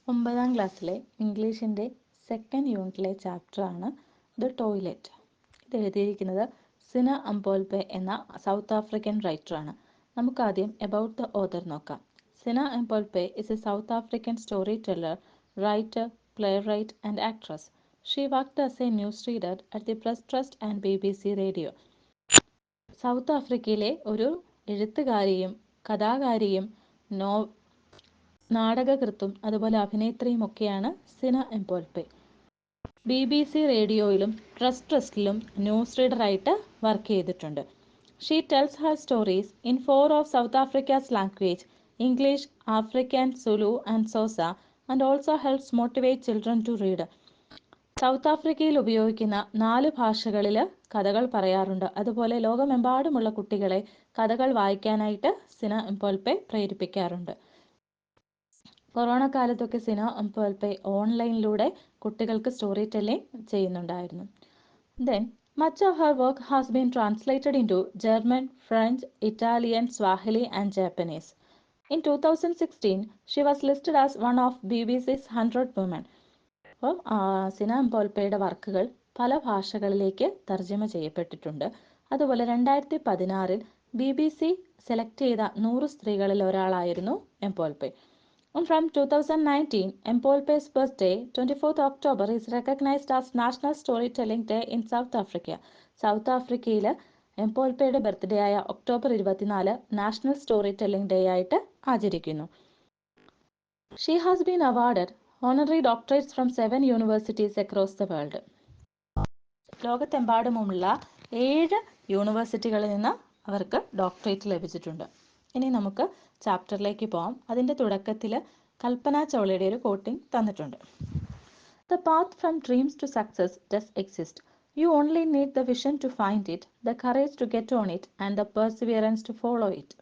9ാം ക്ലാസ്സിലെ ഇംഗ്ലീഷിൻ്റെ സെക്കൻഡ് യൂണിറ്റിലെ ചാപ്റ്ററാണ് ദ ടോയ്ലറ്റ്. ഇത് എഴുതിയിരിക്കുന്നത് സിന അംപോൽപെ എന്ന സൗത്ത് ആഫ്രിക്കൻ റൈറ്ററാണ്. നമുക്കാദ്യം എബൌട്ട് ദ ഓതർ നോക്കാം. Gcina Mhlophe is a South African story teller, writer, playwright and actress. She worked as a newsreader at the Press Trust and BBC Radio. South ആഫ്രിക്കയിലെ ഒരു എഴുത്തുകാരിയും കഥാകാരിയും നാടകകൃത്തും അതുപോലെ അഭിനേത്രിയും ഒക്കെയാണ് സിന അംപോൽപെ. BBC റേഡിയോയിലും ട്രസ്റ്റിലും ന്യൂസ് റീഡറായിട്ട് വർക്ക് ചെയ്തിട്ടുണ്ട്. She tells her stories in 4 of South Africa's language, English, African, Zulu and Xhosa, and also helps motivate children to read. South ആഫ്രിക്കയിൽ ഉപയോഗിക്കുന്ന 4 ഭാഷകളിൽ കഥകൾ പറയാറുണ്ട്. അതുപോലെ ലോകമെമ്പാടുമുള്ള കുട്ടികളെ കഥകൾ വായിക്കാനായിട്ട് സിന അംപോൽപെ പ്രേരിപ്പിക്കാറുണ്ട്. കൊറോണ കാലത്തൊക്കെ സിന അംപോൽപെ ഓൺലൈനിലൂടെ കുട്ടികൾക്ക് സ്റ്റോറി ടെല്ലിംഗ് ചെയ്യുന്നുണ്ടായിരുന്നു. Then much of her work has been translated into German, French, Italian, Swahili and Japanese. In 2016 she was listed as one of BBC's 100 women. അപ്പോൾ സിന അംപോൽപെയുടെ വർക്കുകൾ പല ഭാഷകളിലേക്ക് തർജ്ജമ ചെയ്യപ്പെട്ടിട്ടുണ്ട്. അതുപോലെ 2016 BBC സെലക്ട് ചെയ്ത 100 സ്ത്രീകളിൽ ഒരാളായിരുന്നു അംപോൽപെ. And from 2019, Ampolpe's birthday, 24th October, is recognized as National Storytelling Day in South Africa. South ആഫ്രിക്കയിൽ എംപോൽപെയുടെ ബർത്ത്ഡേ ആയ October 24 national story telling day ആയിട്ട് ആചരിക്കുന്നു. She has been awarded honorary doctorates from 7 universities across the world. ലോകത്തെമ്പാടുമുള്ള 7 യൂണിവേഴ്സിറ്റികളിൽ നിന്ന് അവർക്ക് doctorate ലഭിച്ചിട്ടുണ്ട്. ഇനി നമുക്ക് ചാപ്റ്ററിലേക്ക് പോകാം. അതിൻ്റെ തുടക്കത്തിൽ കൽപ്പന ചൗളയുടെ ഒരു കോട്ടിംഗ് തന്നിട്ടുണ്ട്. The path from dreams to success does exist. You only need the vision to find it, the courage to get on it and the perseverance to follow it.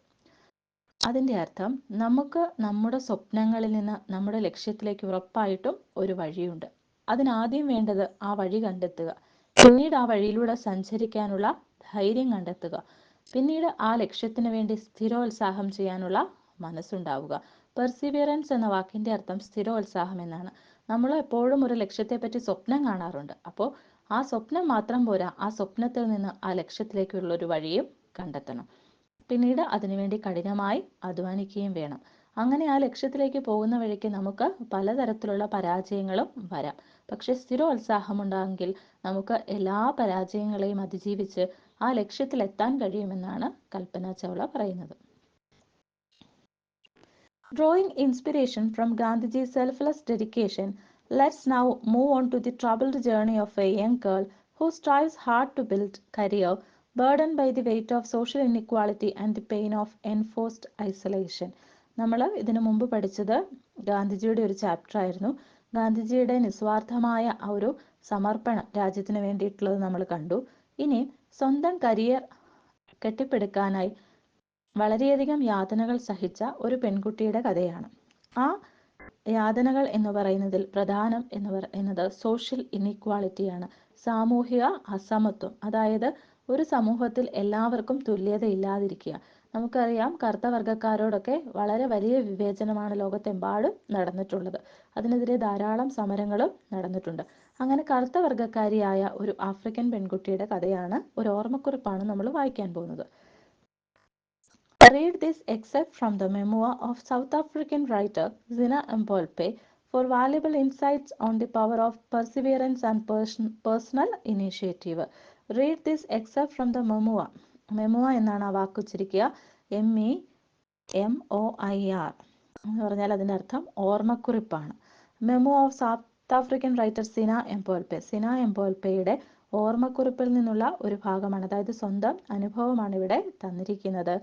അതിൻ്റെ അർത്ഥം നമുക്ക് നമ്മുടെ സ്വപ്നങ്ങളിൽ നിന്ന് നമ്മുടെ ലക്ഷ്യത്തിലേക്ക് ഉറപ്പായിട്ടും ഒരു വഴിയുണ്ട്. അതിനാദ്യം വേണ്ടത് ആ വഴി കണ്ടെത്തുക, പിന്നീട് ആ വഴിയിലൂടെ സഞ്ചരിക്കാനുള്ള ധൈര്യം കണ്ടെത്തുക, പിന്നീട് ആ ലക്ഷ്യത്തിന് വേണ്ടി സ്ഥിരോത്സാഹം ചെയ്യാനുള്ള മനസ്സുണ്ടാവുക. പെർസിവിയറൻസ് എന്ന വാക്കിൻ്റെ അർത്ഥം സ്ഥിരോത്സാഹം എന്നാണ്. നമ്മൾ എപ്പോഴും ഒരു ലക്ഷ്യത്തെപ്പറ്റി സ്വപ്നം കാണാറുണ്ട്. അപ്പോൾ ആ സ്വപ്നം മാത്രം പോരാ, ആ സ്വപ്നത്തിൽ നിന്ന് ആ ലക്ഷ്യത്തിലേക്കുള്ള ഒരു വഴിയും കണ്ടെത്തണം. പിന്നീട് അതിനുവേണ്ടി കഠിനമായി അധ്വാനിക്കുകയും വേണം. അങ്ങനെ ആ ലക്ഷ്യത്തിലേക്ക് പോകുന്ന വഴിക്ക് നമുക്ക് പലതരത്തിലുള്ള പരാജയങ്ങളും വരാം. പക്ഷെ സ്ഥിരോത്സാഹമുണ്ടെങ്കിൽ നമുക്ക് എല്ലാ പരാജയങ്ങളെയും അതിജീവിച്ച് ആ ലക്ഷ്യത്തിലെത്താൻ കഴിയുമെന്നാണ് കൽപ്പന ചൗള പറയുന്നത്. Drawing inspiration from Gandhiji's selfless dedication, let's now move on to the troubled journey of a young girl who strives hard to build career, burdened by the weight of social inequality and the pain of enforced isolation. നമ്മൾ ഇതിനു മുമ്പ് പഠിച്ചത് ഗാന്ധിജിയുടെ ഒരു chapter ആയിരുന്നു. ഗാന്ധിജിയുടെ നിസ്വാർത്ഥമായ ആ ഒരു സമർപ്പണം രാജ്യത്തിന് വേണ്ടിയിട്ടുള്ളത് നമ്മൾ കണ്ടു. ഇനി സ്വന്തം കരിയർ കെട്ടിപ്പടുക്കാനായി വളരെയധികം യാതനകൾ സഹിച്ച ഒരു പെൺകുട്ടിയുടെ കഥയാണ്. ആ യാതനകൾ എന്ന് പറയുന്നതിൽ പ്രധാനം എന്ന് പറയുന്നത് സോഷ്യൽ ഇനീക്വാളിറ്റിയാണ്, സാമൂഹിക അസമത്വം. അതായത് ഒരു സമൂഹത്തിൽ എല്ലാവർക്കും തുല്യത ഇല്ലാതിരിക്കുക. നമുക്കറിയാം, കറുത്ത വർഗ്ഗക്കാരോടൊക്കെ വളരെ വലിയ വിവേചനമാണ് ലോകത്തെമ്പാടും നടന്നിട്ടുള്ളത്. അതിനെതിരെ ധാരാളം സമരങ്ങളും നടന്നിട്ടുണ്ട്. അങ്ങനെ കറുത്ത വർഗ്ഗക്കാരിയായ ഒരു ആഫ്രിക്കൻ പെൺകുട്ടിയുടെ കഥയാണ്, ഒരു ഓർമ്മക്കുറിപ്പാണ് നമ്മൾ വായിക്കാൻ പോകുന്നത്. Read this excerpt from the memoir of South African writer Zina Ampolpe for valuable insights on the power of perseverance and personal initiative. Read this excerpt from the memoir. Memoir എന്നാണ് ആ വാക്ക് ഉച്ചരിക്കുക. MEMOIR എന്ന് പറഞ്ഞാൽ അതിൻ്റെ അർത്ഥം ഓർമ്മക്കുറിപ്പാണ്. Memo of South African writer Gcina Mhlophe. Gcina Mhlophe ഓർമ്മക്കുറിപ്പിൽ നിന്നുള്ള ഒരു ഭാഗമാണ്. അതായത് സ്വന്തം അനുഭവമാണ് ഇവിടെ തന്നിരിക്കുന്നത്.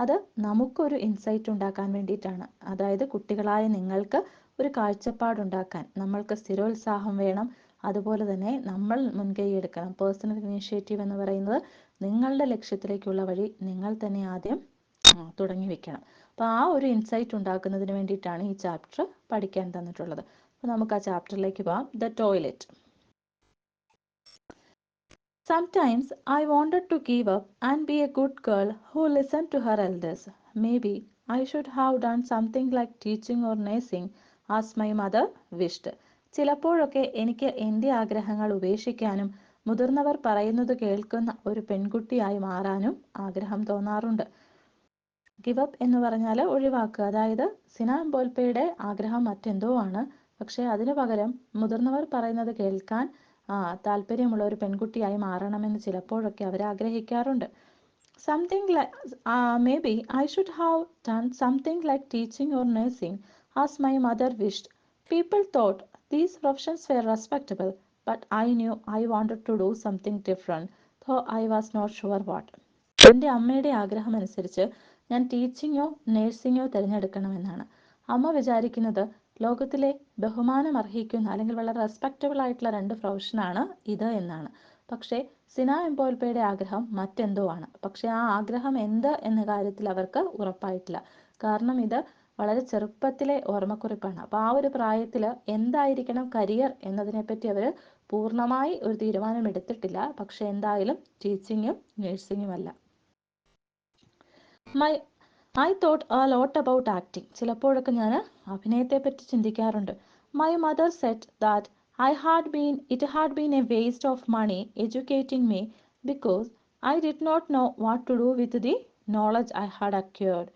അത് നമുക്കൊരു ഇൻസൈറ്റ് ഉണ്ടാക്കാൻ വേണ്ടിയിട്ടാണ്. അതായത് കുട്ടികളായ നിങ്ങൾക്ക് ഒരു കാഴ്ചപ്പാടുണ്ടാക്കാൻ നമ്മൾക്ക് സ്ഥിരോത്സാഹം വേണം. അതുപോലെ തന്നെ നമ്മൾ മുൻകൈ എടുക്കണം. പേഴ്സണൽ ഇനീഷ്യേറ്റീവ് എന്ന് പറയുന്നത് നിങ്ങളുടെ ലക്ഷ്യത്തിലേക്കുള്ള വഴി നിങ്ങൾ തന്നെ ആദ്യം തുടങ്ങി വെക്കണം. അപ്പോൾ ആ ഒരു ഇൻസൈറ്റ് ഉണ്ടാക്കുന്നതിന് വേണ്ടിയിട്ടാണ് ഈ ചാപ്റ്റർ പഠിക്കാൻ തന്നിട്ടുള്ളത്. അപ്പോൾ നമുക്ക് ആ ചാപ്റ്ററിലേക്ക് പോകാം. The toilet. Sometimes I wanted to give up and be a good girl who listened to her elders. Maybe I should have done something like teaching or nursing. As my mother wished. ചിലപ്പോഴൊക്കെ എനിക്ക് എൻ്റെ ആഗ്രഹങ്ങൾ ഉപേക്ഷിക്കാനും മുതിർന്നവർ പറയുന്നത് കേൾക്കുന്ന ഒരു പെൺകുട്ടിയായി മാറാനും ആഗ്രഹം തോന്നാറുണ്ട്. ഗിവ് അപ്പ് എന്ന് പറഞ്ഞാൽ ഒഴിവാക്കുക. അതായത് സിന എംബോൽപ്പയുടെ ആഗ്രഹം മറ്റെന്തോ ആണ്, പക്ഷേ അതിനു പകരം മുതിർന്നവർ പറയുന്നത് കേൾക്കാൻ താല്പര്യമുള്ള ഒരു പെൺകുട്ടിയായി മാറണമെന്ന് ചിലപ്പോഴൊക്കെ അവർ ആഗ്രഹിക്കാറുണ്ട്. Something like maybe I should have done something like teaching or nursing as my mother wished. People thought these professions were respectable, but I knew I wanted to do something different, though I was not sure what. എൻ്റെ അമ്മയുടെ ആഗ്രഹം അനുസരിച്ച് ഞാൻ ടീച്ചിങ്ങോ നേഴ്സിങ്ങോ തിരഞ്ഞെടുക്കണമെന്നാണ്. അമ്മ വിചാരിക്കുന്നത് ലോകത്തിലെ ബഹുമാനം അർഹിക്കുന്ന അല്ലെങ്കിൽ വളരെ റെസ്പെക്റ്റബിൾ ആയിട്ടുള്ള രണ്ട് പ്രൊഫഷനാണ് ഇത് എന്നാണ്. പക്ഷേ സിന എംപോൽപ്പയുടെ ആഗ്രഹം മറ്റെന്തോ ആണ്. പക്ഷേ ആ ആഗ്രഹം എന്ത് എന്ന കാര്യത്തിൽ അവർക്ക് ഉറപ്പായിട്ടില്ല. കാരണം ഇത് വളരെ ചെറുപ്പത്തിലെ ഓർമ്മക്കുറിപ്പാണ്. അപ്പോൾ ആ ഒരു പ്രായത്തിൽ എന്തായിരിക്കണം കരിയർ എന്നതിനെപ്പറ്റി അവർ പൂർണ്ണമായി ഒരു തീരുമാനം എടുത്തിട്ടില്ല. പക്ഷേ എന്തായാലും ടീച്ചിങ്ങും നേഴ്സിങ്ങും അല്ല. I thought a lot about acting. ചിലപ്പോഴൊക്കെ ഞാൻ അഭിനയത്തെപ്പറ്റി ചിന്തിക്കാറുണ്ട്. My mother said that it had been a waste of money educating me because I did not know what to do with the knowledge I had acquired.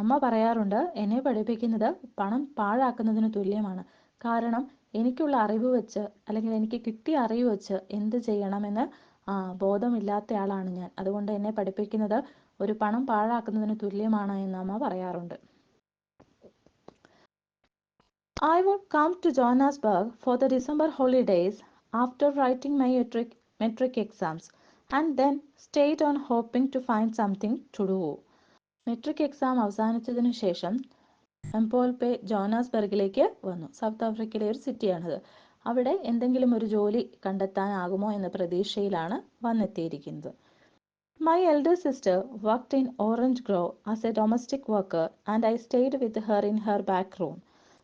അമ്മ പറയാറുണ്ട്, എന്നെ പഠിപ്പിക്കുന്നത് പണം പാഴാക്കുന്നതിന് തുല്യമാണ്. കാരണം എനിക്കുള്ള അറിവ് വെച്ച് അല്ലെങ്കിൽ എനിക്ക് കിട്ടിയ അറിവ് വെച്ച് എന്ത് ചെയ്യണമെന്ന് ബോധമില്ലാത്തയാളാണ് ഞാൻ. അതുകൊണ്ട് എന്നെ പഠിപ്പിക്കുന്നത് ഒരു പണം പാഴാക്കുന്നതിന് തുല്യമാണ് എന്ന് അമ്മ പറയാറുണ്ട്. I would come to Johannesburg for the December holidays after writing my metric exams and then stayed on hoping to find something to do. Matric exam അവസാനിച്ചതിനു ശേഷം എംപോൽപ്പെ ജോഹന്നാസ്ബർഗിലേക്ക് വന്നു. സൗത്ത് ആഫ്രിക്കയിലെ ഒരു സിറ്റിയാണിത്. അവിടെ എന്തെങ്കിലും ഒരു ജോലി കണ്ടെത്താനാകുമോ എന്ന പ്രതീക്ഷയിലാണ് വന്നെത്തിയിരിക്കുന്നത്. My elder sister worked in Orange Grove as a domestic worker and I stayed with her in her back room.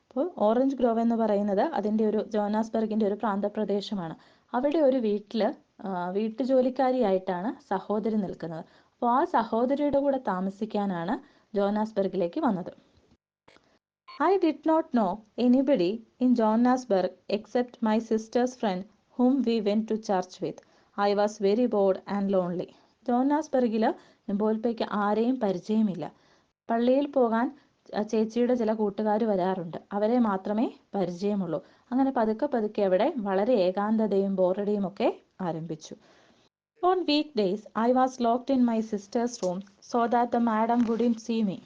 അപ്പോൾ ഓറഞ്ച് ഗ്രോവ് എന്ന് പറയുന്നത് അതിൻ്റെ ഒരു ജോഹന്നാസ്ബർഗിൻ്റെ ഒരു പ്രാന്തപ്രദേശമാണ്. അവിടെ ഒരു വീട്ടുജോലിക്കാരിയായിട്ടാണ് സഹോദരി നിൽക്കുന്നത്. അപ്പോൾ ആ സഹോദരിയുടെ കൂടെ താമസിക്കാനാണ് ജോഹന്നാസ്ബർഗിലേക്ക് വന്നത്. I did not know anybody in Johannesburg except my sister's friend whom we went to church with. I was very bored and lonely. ജോഹന്നാസ്ബർഗിൽ എംപോൽപ്പയ്ക്ക് ആരെയും പരിചയമില്ല. പള്ളിയിൽ പോകാൻ ചേച്ചിയുടെ ചില കൂട്ടുകാർ വരാറുണ്ട്. അവരെ മാത്രമേ പരിചയമുള്ളൂ. അങ്ങനെ പതുക്കെ പതുക്കെ അവിടെ വളരെ ഏകാന്തതയും ബോറടിയും ഒക്കെ ആരംഭിച്ചു. On weekdays, I was locked in my sister's room so that the madam wouldn't see me.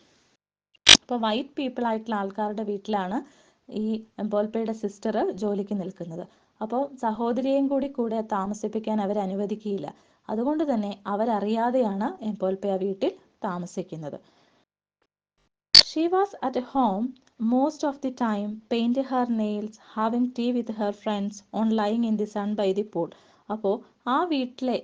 അപ്പോൾ വൈറ്റ് പീപ്പിൾ ആയിട്ടുള്ള ആൾക്കാരുടെ വീട്ടിലാണ് ഈ എംപോൽപ്പയുടെ സിസ്റ്റർ ജോലിക്ക് നിൽക്കുന്നത്. അപ്പോൾ സഹോദരിയെയും കൂടെ താമസിപ്പിക്കാൻ അവർ അനുവദിക്കുകയില്ല. അതുകൊണ്ട് തന്നെ അവരറിയാതെയാണ് എംപോൽപ്പെ ആ വീട്ടിൽ താമസിക്കുന്നത്. She was at home most of the time, painting her nails, having tea with her friends, on lying in the sun by the pool. അപ്പോൾ ആ വീട്ടിലെ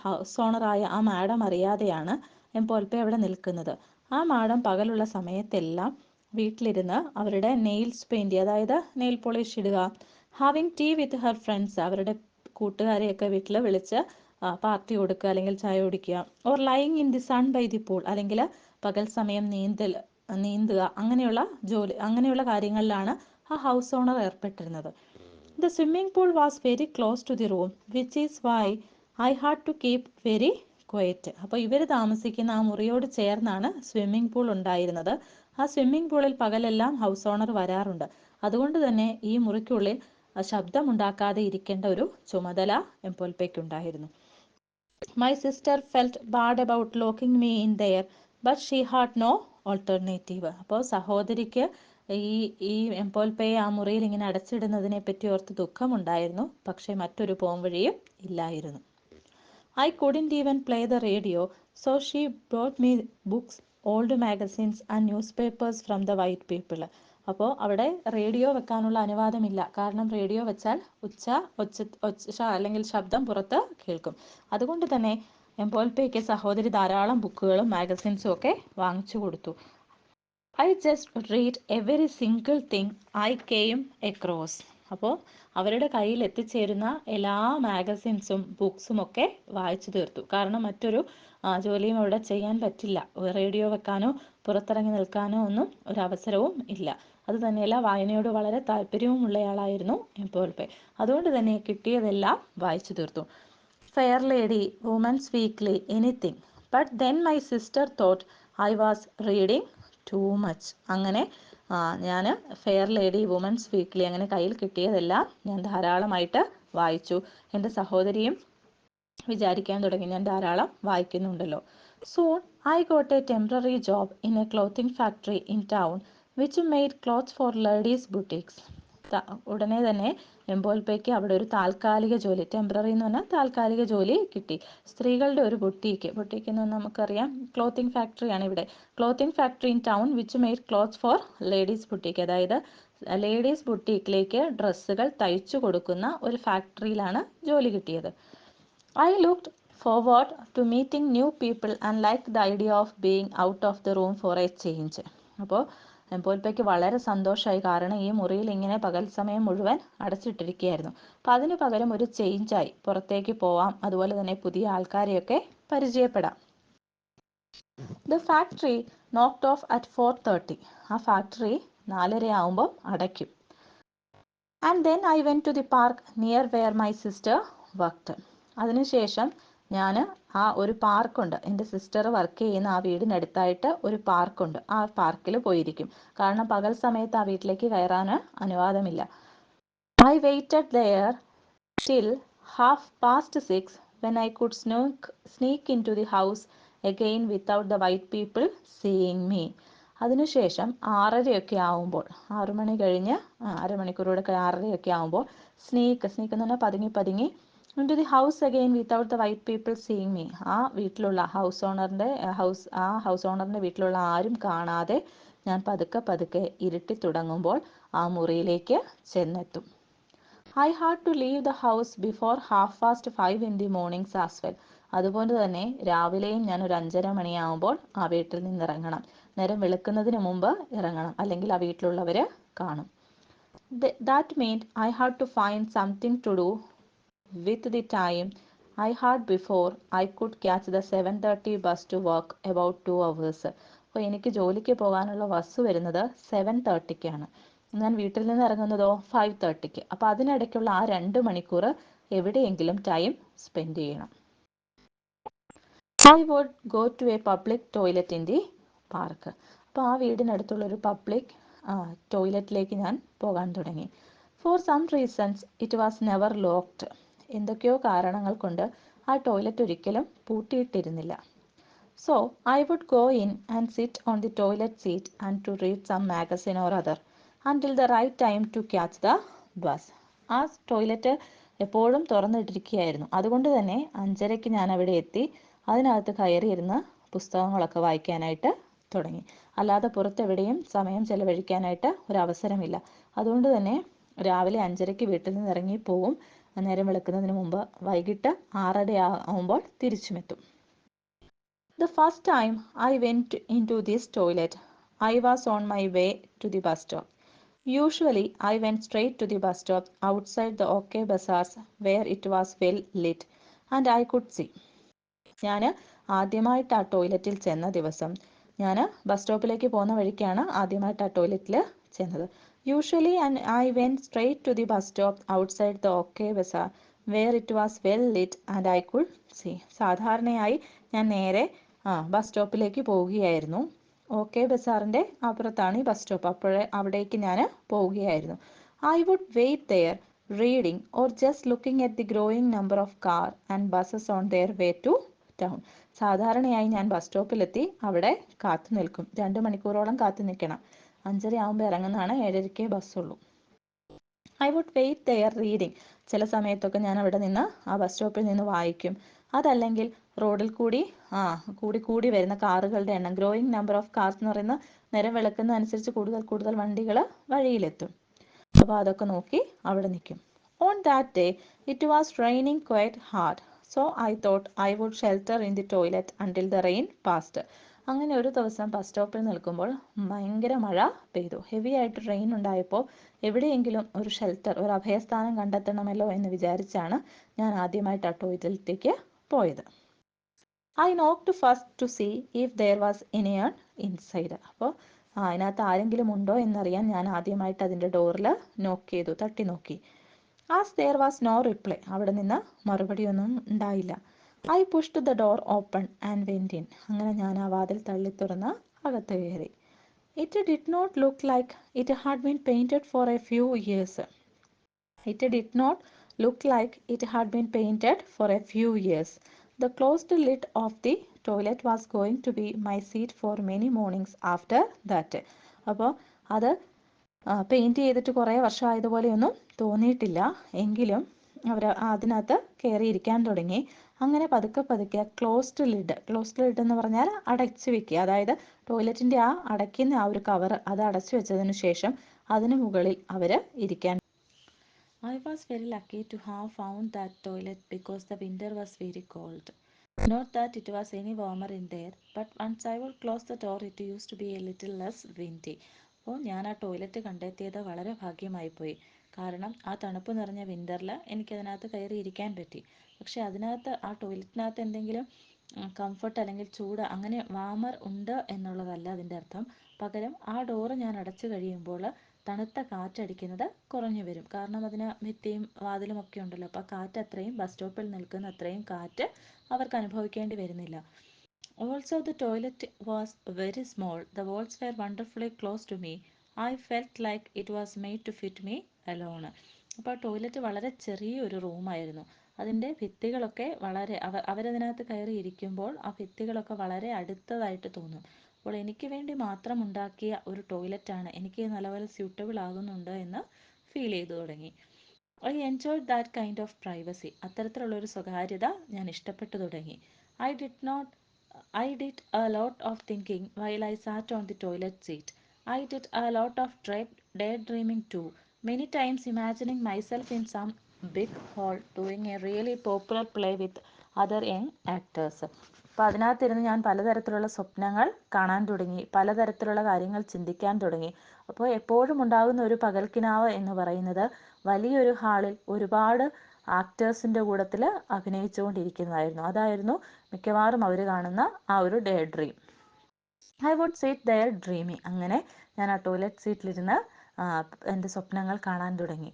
ഹൗസ് ഓണറായ ആ മാഡം അറിയാതെയാണ് എംപോൽപ്പെ അവിടെ നിൽക്കുന്നത്. ആ മാഡം പകലുള്ള സമയത്തെല്ലാം വീട്ടിലിരുന്ന് അവരുടെ നെയിൽസ് പെയിൻറ് ചെയ്യുക, അതായത് നെയിൽ പോളിഷ് ഇടുക, having tea with her friends, അവരുടെ കൂട്ടുകാരെയൊക്കെ വീട്ടിൽ വിളിച്ച് പാർട്ടി കൊടുക്കുക അല്ലെങ്കിൽ ചായ കുടിക്കുക, or lying in the sun by the pool, അല്ലെങ്കിൽ പകൽ സമയം നീന്തുക, അങ്ങനെയുള്ള കാര്യങ്ങളിലാണ് ആ ഹൗസ് ഓണർ ഏർപ്പെട്ടിരുന്നത്. The swimming pool was very close to the room, which is why I had to keep very quiet. അപ്പോൾ ഇവർ താമസിക്കുന്ന ആ മുറിയോട് ചേർന്നാണ് സ്വിമ്മിംഗ് പൂൾ ഉണ്ടായിരുന്നത്. ആ സ്വിമ്മിംഗ് പൂളിൽ പകലെല്ലാം ഹൗസ് ഓണർ വരാറുണ്ട്. അതുകൊണ്ട് തന്നെ ഈ മുറിക്കുള്ളിൽ ശബ്ദമുണ്ടാക്കാതെ ഇരിക്കേണ്ട ഒരു ചുമതല എംപോൽപ്പയ്ക്കുണ്ടായിരുന്നു. My sister felt bad about locking me in there, but she had no alternative. അപ്പോൾ സഹോദരിക്ക് ഈ എംപോൽപ്പയെ ആ മുറിയിൽ ഇങ്ങനെ അടച്ചിടുന്നതിനെ പറ്റി ഓർത്ത് ദുഃഖമുണ്ടായിരുന്നു. പക്ഷേ മറ്റൊരു പോംവഴിയും ഇല്ലായിരുന്നു. I couldn't even play the radio, so she brought me books, old magazines and newspapers from the white people. അപ്പോൾ അവിടെ റേഡിയോ വെക്കാനുള്ള അനുവാദമില്ല. കാരണം റേഡിയോ വെച്ചാൽ ഒച്ച അല്ലെങ്കിൽ ശബ്ദം പുറത്ത് കേൾക്കും. അതുകൊണ്ട് തന്നെ എംപോൽപ്പയ്ക്ക് സഹോദരി ധാരാളം ബുക്കുകളും മാഗസിൻസും ഒക്കെ വാങ്ങിച്ചു കൊടുത്തു. I just read every single thing I came across. അപ്പോൾ അവരുടെ കയ്യിൽ എത്തിച്ചേരുന്ന എല്ലാ മാഗസിൻസും ബുക്സും ഒക്കെ വായിച്ചു തീർത്തു. കാരണം മറ്റൊരു ജോലിയും അവിടെ ചെയ്യാൻ പറ്റില്ല. റേഡിയോ വെക്കാനോ പുറത്തിറങ്ങി നിൽക്കാനോ ഒന്നും ഒരവസരവും ഇല്ല. അതുതന്നെയല്ല, വായനയോട് വളരെ താല്പര്യവുമുള്ളയാളായിരുന്നു എംപോൾപ്പെ. അതുകൊണ്ട് തന്നെ കിട്ടിയതെല്ലാം വായിച്ചു തീർത്തു. Fair Lady, Woman's Weekly, anything. But then my sister thought I was reading too much. അങ്ങനെ ഞാൻ ഫെയർ ലേഡി, വുമൻസ് വീക്ക്ലി അങ്ങനെ കയ്യിൽ കിട്ടിയതെല്ലാം ഞാൻ ധാരാളമായിട്ട് വായിച്ചു. എൻ്റെ സഹോദരിയും വിചാരിക്കാൻ തുടങ്ങി ഞാൻ ധാരാളം വായിക്കുന്നുണ്ടല്ലോ. Soon I got a temporary job in a clothing factory in town which made clothes for ladies boutiques. ഉടനെ തന്നെ എംപോൾപ്പയ്ക്ക് അവിടെ ഒരു താൽക്കാലിക ജോലി, ടെമ്പററി എന്ന് പറഞ്ഞാൽ താൽക്കാലിക ജോലി കിട്ടി. സ്ത്രീകളുടെ ഒരു ബുട്ടീക്ക് എന്ന് പറഞ്ഞാൽ നമുക്കറിയാം ക്ലോത്തിങ് ഫാക്ടറിയാണ് ഇവിടെ. Clothing factory in town which made clothes for ladies boutique, അതായത് ലേഡീസ് ബുട്ടീക്കിലേക്ക് ഡ്രസ്സുകൾ തയ്ച്ചു കൊടുക്കുന്ന ഒരു ഫാക്ടറിയിലാണ് ജോലി കിട്ടിയത്. I looked forward to meeting new people and liked the idea of being out of the room for a change. അപ്പോൾ എംപോൾപ്പയ്ക്ക് വളരെ സന്തോഷമായി, കാരണം ഈ മുറിയിൽ ഇങ്ങനെ പകൽ സമയം മുഴുവൻ അടച്ചിട്ടിരിക്കുകയായിരുന്നു. അപ്പം അതിന് പകരം ഒരു ചേഞ്ചായി, പുറത്തേക്ക് പോവാം, അതുപോലെ തന്നെ പുതിയ ആൾക്കാരെയൊക്കെ പരിചയപ്പെടാം. The factory knocked off at 4:30. ആ ഫാക്ടറി 4:30 ആകുമ്പോൾ അടയ്ക്കും. And then I went to the park near where my sister worked. അതിനുശേഷം ഞാൻ ആ ഒരു പാർക്കുണ്ട്, എൻ്റെ സിസ്റ്റർ വർക്ക് ചെയ്യുന്ന ആ വീടിനടുത്തായിട്ട് ഒരു പാർക്കുണ്ട്, ആ പാർക്കിൽ പോയിരിക്കും. കാരണം പകൽ സമയത്ത് ആ വീട്ടിലേക്ക് കയറാൻ അനുവാദമില്ല. I waited there till 6:30 when I could sneak into the house again without the white people seeing me. അതിനുശേഷം 6:30 ആവുമ്പോൾ, 6 മണി കഴിഞ്ഞ് അരമണിക്കൂറോടെ 6:30 ആവുമ്പോൾ സ്നീക്ക് എന്ന് പറഞ്ഞാൽ പതുങ്ങി പതുങ്ങി into the house again without the white people seeing me. ആ വീട്ടിലുള്ള ഹൗസ് ഓണറിൻ്റെ വീട്ടിലുള്ള ആരും കാണാതെ ഞാൻ പതുക്കെ പതുക്കെ ഇരുട്ടി തുടങ്ങുമ്പോൾ ആ മുറിയിലേക്ക് ചെന്നെത്തും. I had to leave the house before 5:30 in the mornings as well. അതുപോലെ തന്നെ രാവിലെയും ഞാൻ ഒരു 5:30 മണിയാവുമ്പോൾ ആ വീട്ടിൽ നിന്ന് ഇറങ്ങണം. നേരം വെളുക്കുന്നതിന് മുമ്പ് ഇറങ്ങണം, അല്ലെങ്കിൽ ആ വീട്ടിലുള്ളവർ കാണും. That meant I had to find something to do with the time I had before I could catch the 7:30 bus to work about 2 hours. അപ്പോൾ എനിക്ക് ജോലിക്ക് പോകാനുള്ള ബസ് വരുന്നത് 7:30-ക്കാണ്. ഞാൻ വീട്ടിൽ നിന്ന് ഇറങ്ങുന്നതോ 5:30-ക്ക്. അപ്പോൾ അതിനിടയ്ക്കുള്ള ആ 2 മണിക്കൂർ എവിടെയെങ്കിലും ടൈം സ്പെൻഡ് ചെയ്യണം. I would go to a public toilet in the park. അപ്പോൾ ആ വീടിനടുത്തുള്ള ഒരു പബ്ലിക് ടോയ്ലറ്റിലേക്ക് ഞാൻ പോകാൻ തുടങ്ങി. For some reasons it was never locked. എന്തൊക്കെയോ കാരണങ്ങൾ കൊണ്ട് ആ ടോയ്ലറ്റ് ഒരിക്കലും പൂട്ടിയിട്ടിരുന്നില്ല. So I would go in and sit on the toilet seat and to read some magazine or other until the right time to catch the bus. ആ toilet എപ്പോഴും തുറന്നിട്ടിരിക്കുകയായിരുന്നു. അതുകൊണ്ട് തന്നെ 5:30-ക്ക് ഞാൻ അവിടെ എത്തി അതിനകത്ത് കയറിയിരുന്ന് പുസ്തകങ്ങളൊക്കെ വായിക്കാനായിട്ട് തുടങ്ങി. അല്ലാതെ പുറത്തെവിടെയും സമയം ചെലവഴിക്കാനായിട്ട് ഒരവസരമില്ല. അതുകൊണ്ട് തന്നെ രാവിലെ 5:30-ക്ക് വീട്ടിൽ നിന്ന് ഇറങ്ങി പോവും. നേരം വെളുക്കുന്നതിന് മുമ്പ് വൈകിട്ട് 6:30 ആവുമ്പോൾ തിരിച്ചുമെത്തും. The first time I went into this toilet, I was on my way to the bus stop. Usually I went straight to the bus stop outside the OK Bazaars where it was well lit and I could see. ഞാൻ ആദ്യമായിട്ട് ആ ടോയ്ലറ്റിൽ ചെന്ന ദിവസം ഞാൻ bus സ്റ്റോപ്പിലേക്ക് പോകുന്ന വഴിക്കാണ് ആദ്യമായിട്ട് ആ ടോയ്ലറ്റിൽ ചെന്നത്. Usually I went straight to the bus stop outside the OK Bazaar where it was well lit and I could see. സാധാരണയായി ഞാൻ നേരെ ബസ് സ്റ്റോപ്പിലേക്ക് പോവുകയായിരുന്നു. OK ബസാറിൻ്റെ അപ്പുറത്താണ് ഈ ബസ് സ്റ്റോപ്പ്. അവിടേക്ക് ഞാൻ പോവുകയായിരുന്നു. I would wait there reading or just looking at the growing number of car and buses on their way to town. സാധാരണയായി ഞാൻ ബസ് സ്റ്റോപ്പിലെത്തി അവിടെ കാത്തു നിൽക്കും. 2 മണിക്കൂറോളം കാത്തു നിൽക്കണം. 5:30 ആകുമ്പോൾ ഇറങ്ങുന്നതാണ്, 7:30-ക്കേ ബസ്സുള്ളൂ. I would wait there reading. ചില സമയത്തൊക്കെ ഞാൻ അവിടെ നിന്ന് ആ ബസ് സ്റ്റോപ്പിൽ നിന്ന് വായിക്കും. അതല്ലെങ്കിൽ റോഡിൽ കൂടി കൂടി വരുന്ന കാറുകളുടെ എണ്ണം, ഗ്രോയിങ് നമ്പർ ഓഫ് കാർസ് എന്ന് പറയുന്ന നേരം വെളുക്കുന്ന അനുസരിച്ച് കൂടുതൽ വണ്ടികൾ വഴിയിലെത്തും. അപ്പോൾ അതൊക്കെ നോക്കി അവിടെ നിൽക്കും. On that day it was raining quite hard. So I thought I would shelter in the toilet until the rain passed. അങ്ങനെ ഒരു ദിവസം ബസ് സ്റ്റോപ്പിൽ നിൽക്കുമ്പോൾ ഭയങ്കര മഴ പെയ്തു. ഹെവി ആയിട്ട് റെയിൻ ഉണ്ടായപ്പോൾ എവിടെയെങ്കിലും ഒരു ഷെൽട്ടർ, ഒരു അഭയസ്ഥാനം കണ്ടെത്തണമല്ലോ എന്ന് വിചാരിച്ചാണ് ഞാൻ ആദ്യമായിട്ട് ആ ടോയ്ലറ്റിലേക്ക് പോയത്. I knocked first to see if there was anyone inside. അപ്പോൾ അതിനകത്ത് ആരെങ്കിലും ഉണ്ടോ എന്നറിയാൻ ഞാൻ ആദ്യമായിട്ട് അതിൻ്റെ ഡോറിൽ നോക്ക് ചെയ്തു, തട്ടി നോക്കി. As there was no reply, അവിടെ നിന്ന് മറുപടിയൊന്നും ഉണ്ടായില്ല. I pushed the door open and went in, അങ്ങനെ ഞാൻ ആ വാതിൽ തള്ളി തുറന്ന് അകത്ത് കയറി. It did not look like it had been painted for a few years. It did not look like it had been painted for a few years. The closed lid of the toilet was going to be my seat for many mornings after that. അപ്പോൾ അത് paint ചെയ്തിട്ട് കുറേ വർഷമായതുപോലെയൊന്നും തോന്നിയിട്ടില്ല. എങ്കിലും അവർ അതിനകത്ത് കയറിയിരിക്കാൻ തുടങ്ങി. അങ്ങനെ പതുക്കെ പതുക്കെ ക്ലോസ്ഡ് ലിഡ് എന്ന് പറഞ്ഞാൽ അടച്ചു വെക്കുക, അതായത് ടോയ്ലറ്റിൻ്റെ ആ അടയ്ക്കുന്ന ആ ഒരു കവർ അത് അടച്ചു വെച്ചതിന് ശേഷം അതിന് മുകളിൽ അവർ ഇരിക്കാൻ. I was very lucky to have found that toilet because the winter was very cold. Not that it was any warmer in there, but once I would close the door it used to be a little less windy. അപ്പോൾ ഞാൻ ആ toilet കണ്ടെത്തിയത് വളരെ ഭാഗ്യമായിപ്പോയി. കാരണം ആ തണുപ്പ് നിറഞ്ഞ വിൻ്ററിൽ എനിക്കതിനകത്ത് കയറി ഇരിക്കാൻ പറ്റി. പക്ഷേ അതിനകത്ത് ആ ടോയ്ലറ്റിനകത്ത് എന്തെങ്കിലും കംഫർട്ട് അല്ലെങ്കിൽ ചൂട് അങ്ങനെ വാമർ ഉണ്ട് എന്നുള്ളതല്ല അതിൻ്റെ അർത്ഥം. പകരം ആ ഡോറ് ഞാൻ അടച്ചു കഴിയുമ്പോൾ തണുത്ത കാറ്റടിക്കുന്നത് കുറഞ്ഞു വരും. കാരണം അതിന് ഭിത്തിയും വാതിലും ഒക്കെ ഉണ്ടല്ലോ, അപ്പോൾ ആ കാറ്റ് അത്രയും ബസ് സ്റ്റോപ്പിൽ നിൽക്കുന്ന അത്രയും കാറ്റ് അവർക്ക് അനുഭവിക്കേണ്ടി വരുന്നില്ല. Also the toilet was very small. The walls were wonderfully close to me. I felt like it was made to fit me alone. അപ്പോൾ ആ ടോയ്ലറ്റ് വളരെ ചെറിയൊരു റൂമായിരുന്നു. അതിൻ്റെ ഭിത്തികളൊക്കെ വളരെ അവരതിനകത്ത് കയറി ഇരിക്കുമ്പോൾ ആ ഭിത്തികളൊക്കെ വളരെ അടുത്തതായിട്ട് തോന്നും. അപ്പോൾ എനിക്ക് വേണ്ടി മാത്രം ഉണ്ടാക്കിയ ഒരു ടോയ്ലറ്റാണ്, എനിക്ക് നല്ലപോലെ സ്യൂട്ടബിൾ ആകുന്നുണ്ട് എന്ന് ഫീൽ ചെയ്തു തുടങ്ങി. I enjoyed that kind of privacy. അത്തരത്തിലുള്ളൊരു സ്വകാര്യത ഞാൻ ഇഷ്ടപ്പെട്ടു തുടങ്ങി. I did not I did a lot of thinking while I sat on the toilet seat. I did a lot of daydreaming too, many times imagining myself in some big hall doing a really popular play with other young actors. അപ്പോൾ അതിനകത്തിരുന്ന് ഞാൻ പലതരത്തിലുള്ള സ്വപ്നങ്ങൾ കാണാൻ തുടങ്ങി, പലതരത്തിലുള്ള കാര്യങ്ങൾ ചിന്തിക്കാൻ തുടങ്ങി. അപ്പോൾ എപ്പോഴും ഉണ്ടാകുന്ന ഒരു പകൽക്കിനാവ് എന്ന് പറയുന്നത് വലിയൊരു ഹാളിൽ ഒരുപാട് ആക്ടേഴ്സിൻ്റെ കൂട്ടത്തിൽ അഭിനയിച്ചുകൊണ്ടിരിക്കുന്നതായിരുന്നു. അതായിരുന്നു മിക്കവാറും അവർ കാണുന്ന ആ ഒരു day dream. I would sit there dreaming. അങ്ങനെ ഞാൻ ആ ടോയ്ലറ്റ് സീറ്റിലിരുന്ന് എൻ്റെ സ്വപ്നങ്ങൾ കാണാൻ തുടങ്ങി.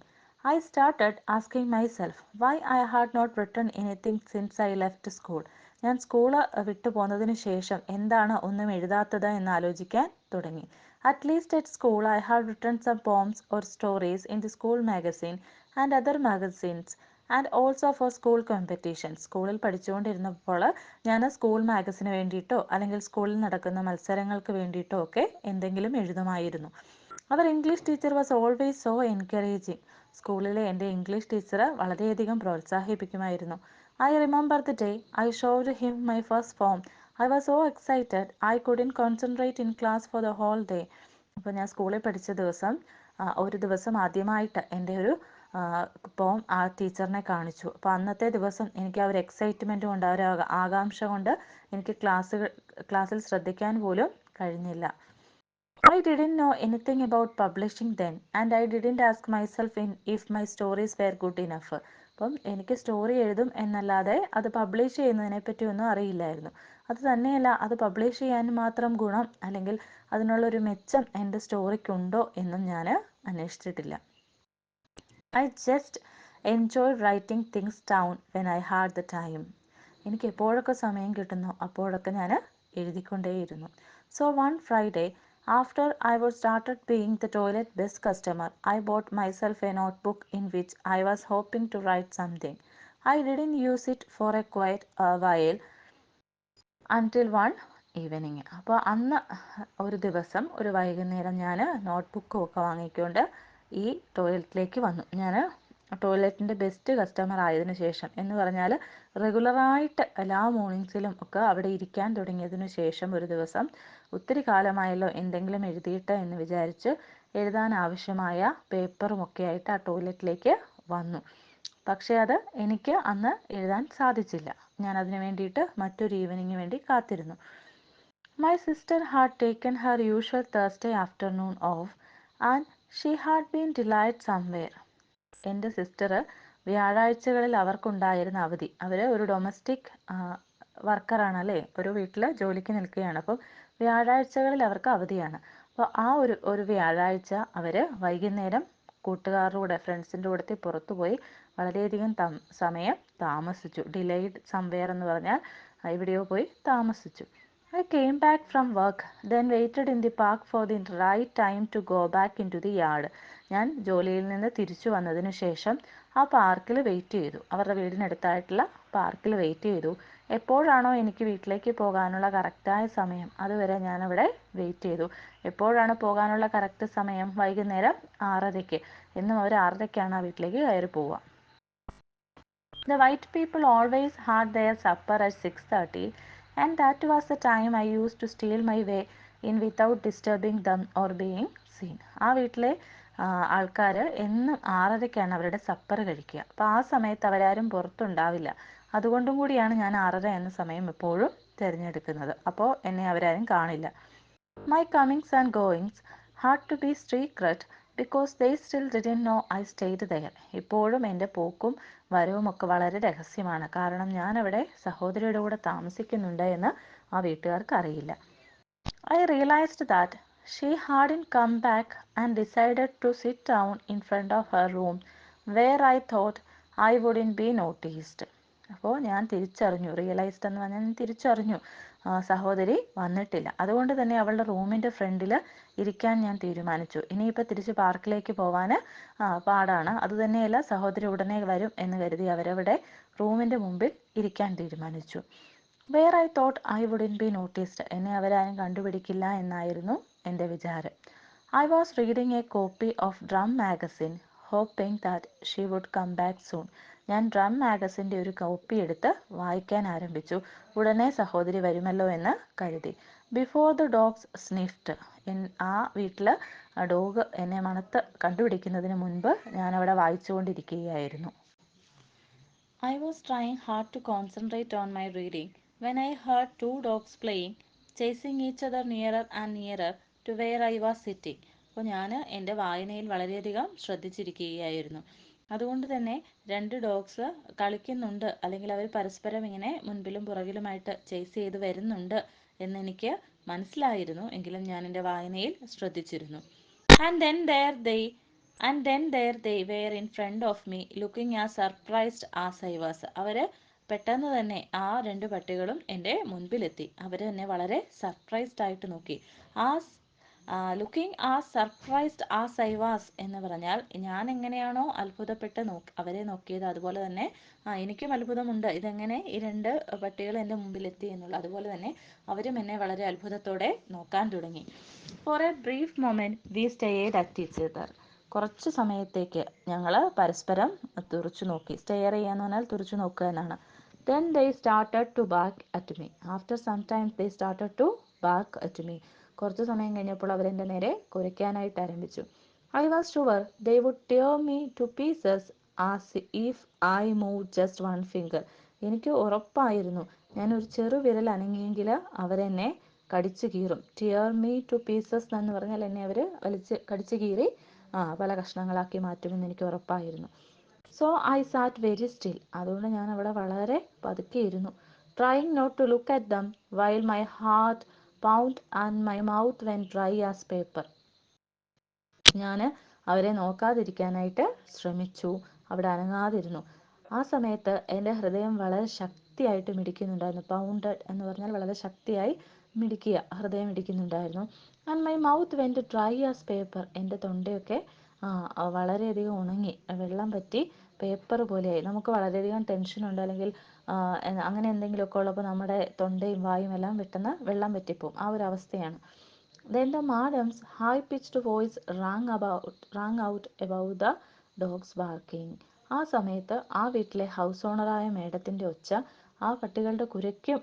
I started asking myself why I had not written anything since I left school. ഞാൻ സ്കൂൾ വിട്ടു പോന്നതിന് ശേഷം എന്താണ് ഒന്നും എഴുതാത്തത് എന്ന് ആലോചിക്കാൻ തുടങ്ങി. At least at school I had written some poems or stories in the school magazine and other magazines and also for school competition. സ്കൂളിൽ പഠിച്ചുകൊണ്ടിരുന്നപ്പോൾ ഞാൻ സ്കൂൾ മാഗസിന് വേണ്ടിയിട്ടോ അല്ലെങ്കിൽ സ്കൂളിൽ നടക്കുന്ന മത്സരങ്ങൾക്ക് വേണ്ടിയിട്ടോ ഒക്കെ എന്തെങ്കിലും എഴുതുമായിരുന്നു. അവർ English teacher was always so encouraging. സ്കൂളിലെ എൻ്റെ ഇംഗ്ലീഷ് ടീച്ചർ വളരെയധികം പ്രോത്സാഹിപ്പിക്കുമായിരുന്നു. I remember the day I showed him my first form. I was so excited I couldn't concentrate in class for the whole day. അപ്പോൾ ഞാൻ സ്കൂളിൽ പഠിച്ച ദിവസം ഒരു ദിവസം ആദ്യമായിട്ട് എൻ്റെ ഒരു പോം ആ ടീച്ചറിനെ കാണിച്ചു. അപ്പോൾ അന്നത്തെ ദിവസം എനിക്ക് ആ ഒരു എക്സൈറ്റ്മെൻറ്റ് കൊണ്ട് ആ ഒരു ആകാംക്ഷ കൊണ്ട് എനിക്ക് ക്ലാസ്സിൽ ശ്രദ്ധിക്കാൻ പോലും കഴിഞ്ഞില്ല. I didn't know anything about publishing then, and I didn't ask myself if my stories were good enough. അപ്പം എനിക്ക് സ്റ്റോറി എഴുതും എന്നല്ലാതെ അത് പബ്ലിഷ് ചെയ്യുന്നതിനെ പറ്റിയൊന്നും അറിയില്ലായിരുന്നു. അത് തന്നെയല്ല, അത് പബ്ലിഷ് ചെയ്യാൻ മാത്രം ഗുണം അല്ലെങ്കിൽ അതിനുള്ളൊരു മെച്ചം എൻ്റെ സ്റ്റോറിക്കുണ്ടോ എന്നും ഞാൻ അന്വേഷിച്ചിട്ടില്ല. I just enjoy writing things down when I had the time. എനിക്ക് എപ്പോഴൊക്കെ സമയം കിട്ടുന്നോ അപ്പോഴൊക്കെ ഞാൻ എഴുതിക്കൊണ്ടേയിരുന്നു. So one Friday after I was started being the toilet best customer, I bought myself a notebook in which I was hoping to write something. I didn't use it for a quite a while until one evening. അപ്പോൾ അന്ന് ഒരു ദിവസം ഒരു വൈകുന്നേരം ഞാൻ നോട്ട്ബുക്കും ഒക്കെ വാങ്ങിക്കൊണ്ട് ഈ ടോയ്ലറ്റിലേക്ക് വന്നു. ഞാൻ ടോയ്ലറ്റിൻ്റെ ബെസ്റ്റ് കസ്റ്റമർ ആയതിനു ശേഷം എന്ന് പറഞ്ഞാൽ റെഗുലറായിട്ട് എല്ലാ മോർണിംഗ്സിലും ഒക്കെ അവിടെ ഇരിക്കാൻ തുടങ്ങിയതിനു ശേഷം ഒരു ദിവസം ഒത്തിരി കാലമായല്ലോ എന്തെങ്കിലും എഴുതിയിട്ട് എന്ന് വിചാരിച്ച് എഴുതാൻ ആവശ്യമായ പേപ്പറും ഒക്കെ ആയിട്ട് ആ ടോയ്ലറ്റിലേക്ക് വന്നു. പക്ഷേ അത് എനിക്ക് അന്ന് എഴുതാൻ സാധിച്ചില്ല. ഞാൻ അതിന് വേണ്ടിയിട്ട് മറ്റൊരു ഈവനിങ്ങിന് വേണ്ടി കാത്തിരുന്നു. My sister had taken Har usual Thursday afternoon of and she had been delight somewhere. എൻ്റെ സിസ്റ്റർ വ്യാഴാഴ്ചകളിൽ അവർക്കുണ്ടായിരുന്ന അവധി, അവർ ഒരു ഡൊമസ്റ്റിക് വർക്കറാണ് അല്ലേ, ഒരു വീട്ടിൽ ജോലിക്ക് നിൽക്കുകയാണ്. അപ്പം വ്യാഴാഴ്ചകളിൽ അവർക്ക് അവധിയാണ്. അപ്പോൾ ആ ഒരു വ്യാഴാഴ്ച അവർ വൈകുന്നേരം കൂട്ടുകാരുടെ കൂടെ ഫ്രണ്ട്സിൻ്റെ കൂടെ പുറത്തുപോയി വളരെയധികം സമയം താമസിച്ചു. ഡിലേയ്ഡ് സംവെയർ എന്ന് പറഞ്ഞാൽ എവിടെയോ പോയി താമസിച്ചു. I came back from work then waited in the park for the right time to go back into the yard. ഞാൻ ജോലിയിൽ നിന്ന് തിരിച്ചു വന്നതിന് ശേഷം ആ പാർക്കിൽ വെയിറ്റ് ചെയ്തു. അവരുടെ വീടിനടുത്തായിട്ടുള്ള പാർക്കിൽ വെയിറ്റ് ചെയ്തു. എപ്പോഴാണോ എനിക്ക് വീട്ടിലേക്ക് പോകാനുള്ള കറക്റ്റായ സമയം അതുവരെ ഞാനവിടെ വെയിറ്റ് ചെയ്തു. എപ്പോഴാണ് പോകാനുള്ള കറക്റ്റ് സമയം? വൈകുന്നേരം 6:30. എന്നും അവർ 6:30ക്കാണ് ആ വീട്ടിലേക്ക് കയറി പോവുക. The white people always had their supper at 6:30 and that was the time I used to steal my way in without disturbing them or being seen. ആ വീട്ടിലെ ആൾക്കാർ എന്നും 6:30ക്കാണ് അവരുടെ സപ്പർ കഴിക്കുക. അപ്പോൾ ആ സമയത്ത് അവരാരും പുറത്തുണ്ടാവില്ല. അതുകൊണ്ടും കൂടിയാണ് ഞാൻ 6:30 എന്ന സമയം എപ്പോഴും തിരഞ്ഞെടുക്കുന്നത്. അപ്പോൾ എന്നെ അവരാരും കാണില്ല. My comings and goings had to be secret because they still didn't know I stayed there. ഇപ്പോഴും എൻ്റെ പോക്കും വരവും ഒക്കെ വളരെ രഹസ്യമാണ്. കാരണം ഞാൻ അവിടെ സഹോദരിയുടെ കൂടെ താമസിക്കുന്നുണ്ട് എന്ന് ആ വീട്ടുകാർക്ക് അറിയില്ല. I realized that she hadn't come back and decided to sit down in front of her room where I thought I wouldn't be noticed. അപ്പോൾ ഞാൻ തിരിച്ചറിഞ്ഞു, റിയലൈസ്ഡ് എന്ന് പറഞ്ഞാൽ ഞാൻ തിരിച്ചറിഞ്ഞു സഹോദരി വന്നിട്ടില്ല. അതുകൊണ്ട് തന്നെ അവളുടെ റൂമിൻ്റെ ഫ്രണ്ടിൽ ഇരിക്കാൻ ഞാൻ തീരുമാനിച്ചു. ഇനിയിപ്പോൾ തിരിച്ച് പാർക്കിലേക്ക് പോവാൻ പാടാണ്. അതുതന്നെയല്ല, സഹോദരി ഉടനെ വരും എന്ന് കരുതി അവരവിടെ റൂമിൻ്റെ മുമ്പിൽ ഇരിക്കാൻ തീരുമാനിച്ചു. Where I thought I wouldn't be noticed. എന്നെ അവരാരും കണ്ടുപിടിക്കില്ല എന്നായിരുന്നു എൻ്റെ വിചാരം. I was reading a copy of Drum magazine hoping that she would come back soon. ഞാൻ ഡ്രം മാഗസിൻ്റെ ഒരു കോപ്പി എടുത്ത് വായിക്കാൻ ആരംഭിച്ചു. ഉടനെ സഹോദരി വരുമല്ലോ എന്ന് കരുതി. Before the dogs sniffed. ആ വീട്ടിൽ ഡോഗ് എന്നെ മണത്ത് കണ്ടുപിടിക്കുന്നതിന് മുൻപ് ഞാൻ അവിടെ വായിച്ചുകൊണ്ടിരിക്കുകയായിരുന്നു. I was trying hard to concentrate on my reading when I heard two dogs playing, chasing each other nearer and nearer to where I was sitting. അപ്പോൾ ഞാൻ എൻ്റെ വായനയിൽ വളരെയധികം ശ്രദ്ധിച്ചിരിക്കുകയായിരുന്നു. അതുകൊണ്ട് തന്നെ രണ്ട് ഡോഗ്സ് കളിക്കുന്നുണ്ട്, അല്ലെങ്കിൽ അവർ പരസ്പരം ഇങ്ങനെ മുൻപിലും പുറകിലുമായിട്ട് ചേസ് ചെയ്ത് വരുന്നുണ്ട് എന്നെനിക്ക് മനസ്സിലായിരുന്നു. എങ്കിലും ഞാൻ എൻ്റെ വായനയിൽ ശ്രദ്ധിച്ചിരുന്നു. And then there they were in front of me looking as surprised as I was. അവർ പെട്ടെന്ന് തന്നെ ആ രണ്ട് പട്ടികളും എൻ്റെ മുൻപിലെത്തി. അവർ എന്നെ വളരെ സർപ്രൈസ്ഡ് ആയിട്ട് നോക്കി. Looking as surprised as I was എന്ന് പറഞ്ഞാൽ ഞാൻ എങ്ങനെയാണോ അത്ഭുതപ്പെട്ട് അവരെ നോക്കിയത്, അതുപോലെ തന്നെ എനിക്കും അത്ഭുതമുണ്ട് ഇതെങ്ങനെ ഈ രണ്ട് പട്ടികൾ എൻ്റെ മുമ്പിലെത്തി എന്നുള്ളത്. അതുപോലെ തന്നെ അവരും എന്നെ വളരെ അത്ഭുതത്തോടെ നോക്കാൻ തുടങ്ങി. For a brief moment we stared at each other. കുറച്ച് സമയത്തേക്ക് ഞങ്ങൾ പരസ്പരം തുറച്ചു നോക്കി. സ്റ്റെയർ ചെയ്യാന്ന് പറഞ്ഞാൽ തുറച്ചു നോക്കുക എന്നാണ്. Then they started to bark at me. After some time they started to bark at me. കുറച്ച് സമയം കഴിഞ്ഞപ്പോൾ അവരെൻ്റെ നേരെ കുരയ്ക്കാനായിട്ട് ആരംഭിച്ചു. I was sure they would tear me to pieces as if I moved just one finger. എനിക്ക് ഉറപ്പായിരുന്നു ഞാൻ ഒരു ചെറു വിരൽ അനങ്ങിയെങ്കിൽ അവരെന്നെ കടിച്ചു കീറും. ടിയർ മീ ടു പീസസ് എന്ന് പറഞ്ഞാൽ എന്നെ അവർ കടിച്ചു കീറി പല കഷ്ണങ്ങളാക്കി മാറ്റുമെന്ന് എനിക്ക് ഉറപ്പായിരുന്നു. So I sat very still. അതുകൊണ്ട് ഞാൻ അവിടെ വളരെ പതുക്കെ ഇരുന്നു. Trying not to look at them while my heart pound and my mouth went dry as paper. ഞാൻ അവരെ നോക്കാതിരിക്കാനായിട്ട് ശ്രമിച്ചു, അവിടെ അനങ്ങാതിരുന്നു. ആ സമയത്ത് എൻ്റെ ഹൃദയം വളരെ ശക്തിയായിട്ട് മിടിക്കുന്നുണ്ടായിരുന്നു. പൗണ്ടഡ് എന്ന് പറഞ്ഞാൽ വളരെ ശക്തിയായി മിടിക്കുക, ഹൃദയം ഇടിക്കുന്നുണ്ടായിരുന്നു. And my mouth went dry as paper. എൻ്റെ തൊണ്ടയൊക്കെ വളരെയധികം ഉണങ്ങി, വെള്ളം പറ്റി പേപ്പർ പോലെയായി. നമുക്ക് വളരെയധികം ടെൻഷനുണ്ട് അല്ലെങ്കിൽ അങ്ങനെ എന്തെങ്കിലുമൊക്കെ ഉള്ളപ്പോൾ നമ്മുടെ തൊണ്ടയും വായും എല്ലാം പെട്ടെന്ന് വെള്ളം പറ്റിപ്പോവും. ആ ഒരു അവസ്ഥയാണ്. Then the madam's high-pitched voice rang out above the dogs barking. ആ സമയത്ത് ആ വീട്ടിലെ ഹൗസ് ഓണറായ മേഡത്തിൻ്റെ ഒച്ച ആ പട്ടികളുടെ കുരയ്ക്കും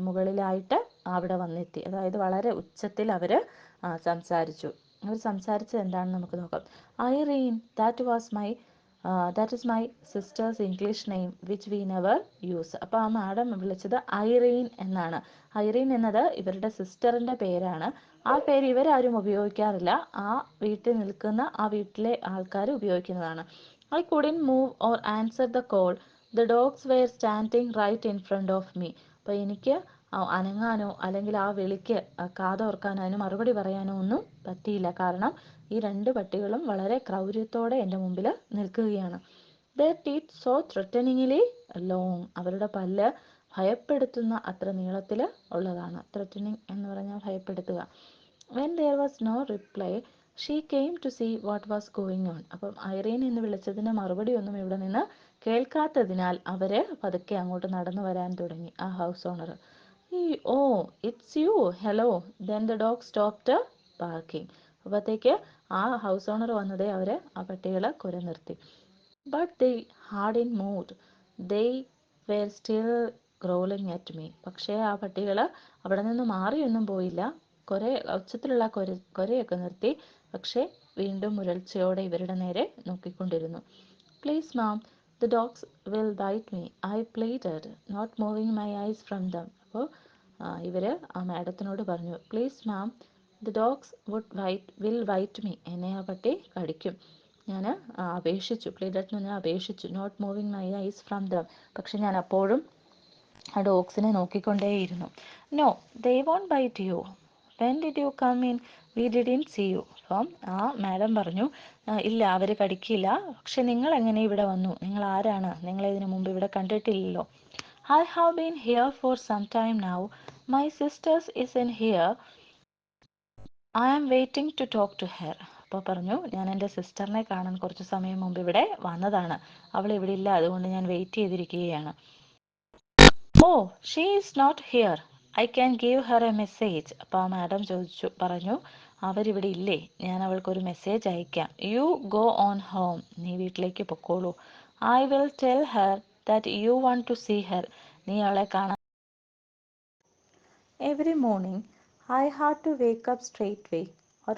മുകളിലായിട്ട് അവിടെ വന്നെത്തി. അതായത് വളരെ ഉച്ചത്തിൽ അവർ സംസാരിച്ചു. അവർ സംസാരിച്ചത് എന്താണെന്ന് നമുക്ക് നോക്കാം. Irene, that is my sister's English name which we never use. അപ്പോൾ ആ മാഡം വിളിച്ചത് ഐറീൻ എന്നാണ്. ഐറീൻ എന്നത് ഇവരുടെ സിസ്റ്ററിൻ്റെ പേരാണ്. ആ പേര് ഇവരാരും ഉപയോഗിക്കാറില്ല. ആ വീട്ടിൽ നിൽക്കുന്ന ആ വീട്ടിലെ ആൾക്കാർ ഉപയോഗിക്കുന്നതാണ്. I couldn't move or answer the call. The dogs were standing right in front of me. അപ്പോൾ എനിക്ക് അനങ്ങാനോ അല്ലെങ്കിൽ ആ വിളിക്ക് കാതോർക്കാനോ അതിന് മറുപടി പറയാനോ ഒന്നും പറ്റിയില്ല. കാരണം ഈ രണ്ട് പട്ടികളും വളരെ ക്രൗര്യത്തോടെ എൻ്റെ മുമ്പിൽ നിൽക്കുകയാണ്. Their teeth so threateningly long. അവരുടെ പല്ല് ഭയപ്പെടുത്തുന്ന അത്ര നീളത്തിൽ ഉള്ളതാണ്. ത്രെറ്റനിങ് എന്ന് പറഞ്ഞാൽ ഭയപ്പെടുത്തുക. When there was no reply, she came to see what was going on. അപ്പം ഐറീൻ എന്ന് വിളിച്ചതിന് മറുപടി ഒന്നും ഇവിടെ നിന്ന് കേൾക്കാത്തതിനാൽ അവര് പതുക്കെ അങ്ങോട്ട് നടന്നു വരാൻ തുടങ്ങി. ആ house owner, oh it's you, hello. Then the dog stopped barking. അപ്പോഴത്തേക്ക് ആ ഹൗസ് ഓണർ വന്നതേ അവര് ആ പട്ടികളെ കുര നിർത്തി. But they hadn't moved. They were still growling at me. പക്ഷേ ആ പട്ടികൾ അവിടെ നിന്ന് മാറിയൊന്നും പോയില്ല. കുറെ ഉച്ചത്തിലുള്ള കുരയൊക്കെ നിർത്തി, പക്ഷേ വീണ്ടും മുരൾച്ചയോടെ ഇവരുടെ നേരെ നോക്കിക്കൊണ്ടിരുന്നു. Please ma'am, the dogs will bite me, I pleaded, not moving my eyes from them. അപ്പോൾ ഇവർ ആ മാഡത്തിനോട് പറഞ്ഞു, please ma'am, the dogs will bite me, എന്നെ ആ പട്ടി കടിക്കും. ഞാൻ അപേക്ഷിച്ചു, പ്ലീഡഡ് എന്ന് പറഞ്ഞാൽ അപേക്ഷിച്ചു, not moving my eyes from them. പക്ഷെ ഞാൻ അപ്പോഴും ആ ഡോഗ്സിനെ നോക്കിക്കൊണ്ടേയിരുന്നു. No, they won't bite you, when did you come in, we didn't see you. അപ്പം ആ മാഡം പറഞ്ഞു, ഇല്ല അവർ കടിക്കില്ല, പക്ഷെ നിങ്ങൾ എങ്ങനെ ഇവിടെ വന്നു, നിങ്ങൾ ആരാണ്, നിങ്ങളെ ഇതിനു മുമ്പ് ഇവിടെ കണ്ടിട്ടില്ലല്ലോ. I have been here for some time now, my sisters is in here, I am waiting to talk to her. അപ്പോൾ പറഞ്ഞു, ഞാൻ എൻ്റെ സിസ്റ്ററിനെ കാണാൻ കുറച്ച് സമയം മുമ്പ് ഇവിടെ വന്നതാണ്, അവൾ ഇവിടെ ഇല്ല, അതുകൊണ്ട് ഞാൻ വെയിറ്റ് ചെയ്തിരിക്കുകയാണ്. Oh, she is not here, I can give her a message. അപ്പോൾ ആ മാഡം പറഞ്ഞു, അവരിവിടെ ഇല്ലേ, ഞാൻ അവൾക്കൊരു മെസ്സേജ് അയക്കാം. യു ഗോ ഓൺ ഹോം, നീ വീട്ടിലേക്ക് പൊക്കോളൂ. I will tell her that you want to see her, നീ അവളെ കാണാൻ. Every morning I had to wake up straightway,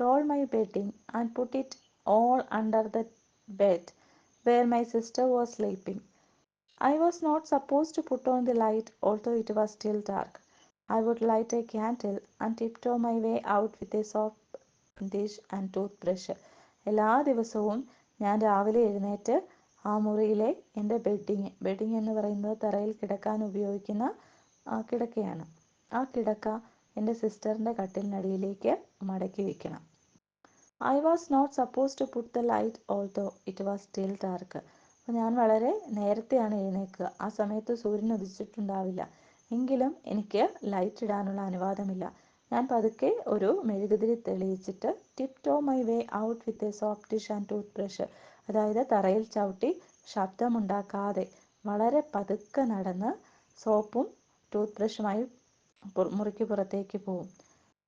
roll my bedding and put it all under the bed where my sister was sleeping. I was not supposed to put on the light although it was still dark. I would light a candle and tiptoe my way out with a soap dish and toothbrush. എല്ലാ ദിവസവും ഞാൻ രാവിലെ എഴുന്നേറ്റ് ആ മുറിയിലെ എൻ്റെ bedding എന്ന് പറയുന്നത് തറയിൽ കിടക്കാൻ ഉപയോഗിക്കുന്ന കിടക്കയാണ്. ആ കിടക്ക എൻ്റെ സിസ്റ്ററിൻ്റെ കട്ടിലിനടിയിലേക്ക് മടക്കി വയ്ക്കണം. I was not suppose to put the light although it was still dark. അപ്പോൾ ഞാൻ വളരെ നേരത്തെയാണ് എഴുന്നേൽക്കുക, ആ സമയത്ത് സൂര്യൻ ഉദിച്ചിട്ടുണ്ടാവില്ല, എങ്കിലും എനിക്ക് ലൈറ്റ് ഇടാനുള്ള അനുവാദമില്ല. ഞാൻ പതുക്കെ ഒരു മെഴുകുതിരി തെളിയിച്ചിട്ട് tiptoe my way out with a soap dish and toothbrush, അതായത് തറയിൽ ചവിട്ടി ശബ്ദമുണ്ടാക്കാതെ വളരെ പതുക്കെ നടന്ന് സോപ്പും ടൂത്ത് ബ്രഷുമായി മുറിക്ക് പുറത്തേക്ക് പോവും.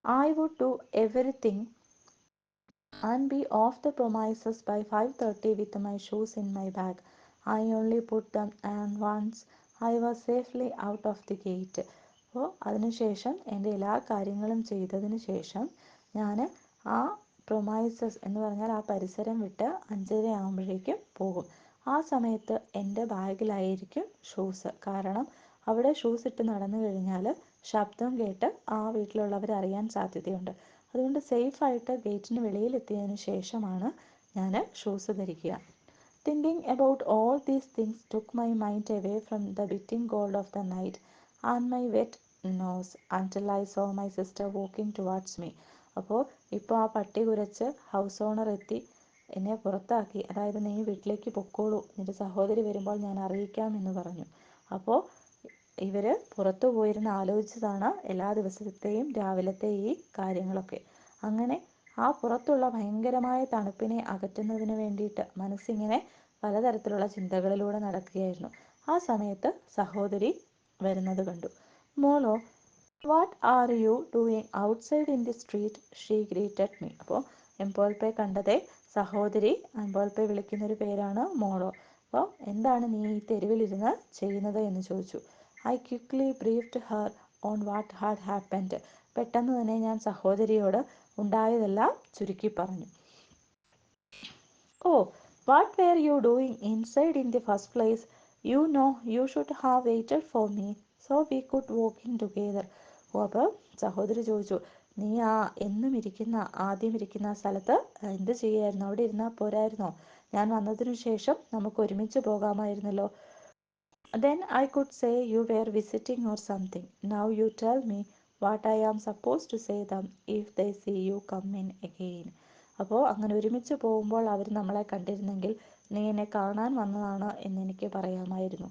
I would do everything and be off the premises by 5:30 with my shoes in my bag. I only put them on once I was safely out of the gate. അപ്പോൾ അതിനുശേഷം എൻ്റെ എല്ലാ കാര്യങ്ങളും ചെയ്തതിന് ശേഷം ഞാൻ ആ പ്രൊമൈസസ് എന്ന് പറഞ്ഞാൽ ആ പരിസരം വിട്ട് 5:30 ആകുമ്പോഴേക്കും പോകും. ആ സമയത്ത് എൻ്റെ ബാഗിലായിരിക്കും ഷൂസ്. കാരണം അവിടെ ഷൂസ് ഇട്ട് നടന്നു കഴിഞ്ഞാൽ ശബ്ദം കേട്ട് ആ വീട്ടിലുള്ളവർ അറിയാൻ സാധ്യതയുണ്ട്. അതുകൊണ്ട് സേഫായിട്ട് ഗേറ്റിന് വെളിയിലെത്തിയതിന് ശേഷമാണ് ഞാൻ ഷൂസ് ധരിക്കുക. Thinking about all these things took my mind away from the biting cold of the night and my wet nose until I saw my sister walking towards me. അപ്പോൾ ഇപ്പോൾ ആ പട്ടി കുരച്ച് ഹൗസ് ഓണർ എത്തി എന്നെ പുറത്താക്കി, അതായത് നീ വീട്ടിലേക്ക് പൊക്കോളൂ, നിന്റെ സഹോദരി വരുമ്പോൾ ഞാൻ അറിയിക്കാം എന്ന് പറഞ്ഞു. അപ്പോൾ ഇവർ പുറത്തു പോയിരുന്ന് ആലോചിച്ചതാണ് എല്ലാ ദിവസത്തെയും രാവിലത്തെ ഈ കാര്യങ്ങളൊക്കെ. അങ്ങനെ ആ പുറത്തുള്ള ഭയങ്കരമായ തണുപ്പിനെ അകറ്റുന്നതിന് വേണ്ടിയിട്ട് മനസ്സിങ്ങനെ പലതരത്തിലുള്ള ചിന്തകളിലൂടെ നടക്കുകയായിരുന്നു. ആ സമയത്ത് സഹോദരി വരുന്നത് കണ്ടു. മോളോ, what are you doing outside in the street, she greeted me. അപ്പോൾ എംപോൾപ്പെ കണ്ടതേ സഹോദരി, എംപോൾപ്പെ വിളിക്കുന്നൊരു പേരാണ് മോളോ. അപ്പോൾ എന്താണ് നീ ഈ തെരുവിലിരുന്ന് ചെയ്യുന്നത് എന്ന് ചോദിച്ചു. I quickly briefed her on what had happened. പെട്ടെന്ന് തന്നെ ഞാൻ സഹോദരിയോട് ഉണ്ടായതെല്ലാം ചുരുക്കി പറഞ്ഞു. Oh, what were you doing inside in the first place, you know you should have waited for me so we could walking together. Oh, അപ്പോൾ സഹോദരി ചോദിച്ചു, നീ ആദ്യം ഇരിക്കുന്ന ആ സ്ഥലത്ത് എന്ത് ചെയ്യായിരുന്നു, അവിടെ ഇരുന്നാൽ പോരായിരുന്നോ, ഞാൻ വന്നതിനു ശേഷം നമുക്ക് ഒരുമിച്ച് പോകാമായിരുന്നല്ലോ. Then I could say you were visiting or something. Now you tell me what I am supposed to say them if they see you come in again. അപ്പോൾ അങ്ങനെ ഒരുമിച്ച് പോകുമ്പോൾ അവർ നമ്മളെ കണ്ടിരുന്നെങ്കിൽ നീ എന്നെ കാണാൻ വന്നതാണ് എന്നെനിക്ക് പറയാമായിരുന്നു.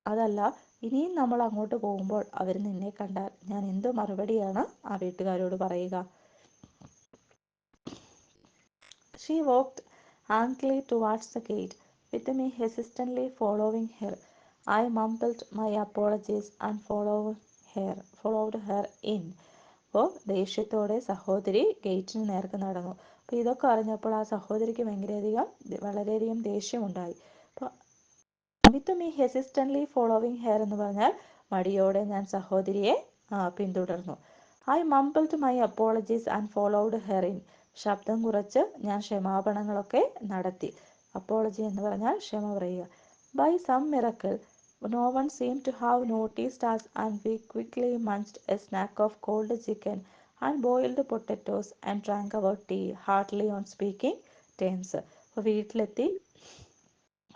അതല്ല, ഇനിയും നമ്മൾ അങ്ങോട്ട് പോകുമ്പോൾ അവർ നിന്നെ കണ്ടാൽ ഞാൻ എന്ത് മറുപടിയാണ് ആ വീട്ടുകാരോട് പറയുക? She walked angrily towards the gate, with me hesitantly following her. I mumbled my apologies and followed her in. അപ്പോൾ ദേഷ്യത്തോടെ സഹോദരി ഗേറ്റിന് നേർക്ക് നടന്നു. അപ്പോൾ ഇതൊക്കെ അറിഞ്ഞപ്പോൾ ആ സഹോദരിക്ക് വളരെയധികം ദേഷ്യമുണ്ടായി. അപ്പോൾ with me hesitantly following her എന്ന് പറഞ്ഞാൽ മടിയോടെ ഞാൻ സഹോദരിയെ പിന്തുടർന്നു. I mumbled my apologies and followed her in. ശബ്ദം കുറച്ച് ഞാൻ ക്ഷമാപണങ്ങളൊക്കെ നടത്തി. അപ്പോളജി എന്ന് പറഞ്ഞാൽ ക്ഷമ പറയുക. By some miracle no one seemed to have noticed us, and we quickly munched a snack of cold chicken and boiled potatoes and drank our tea heartily on speaking terms. അപ്പോൾ വീട്ടിലെത്തി.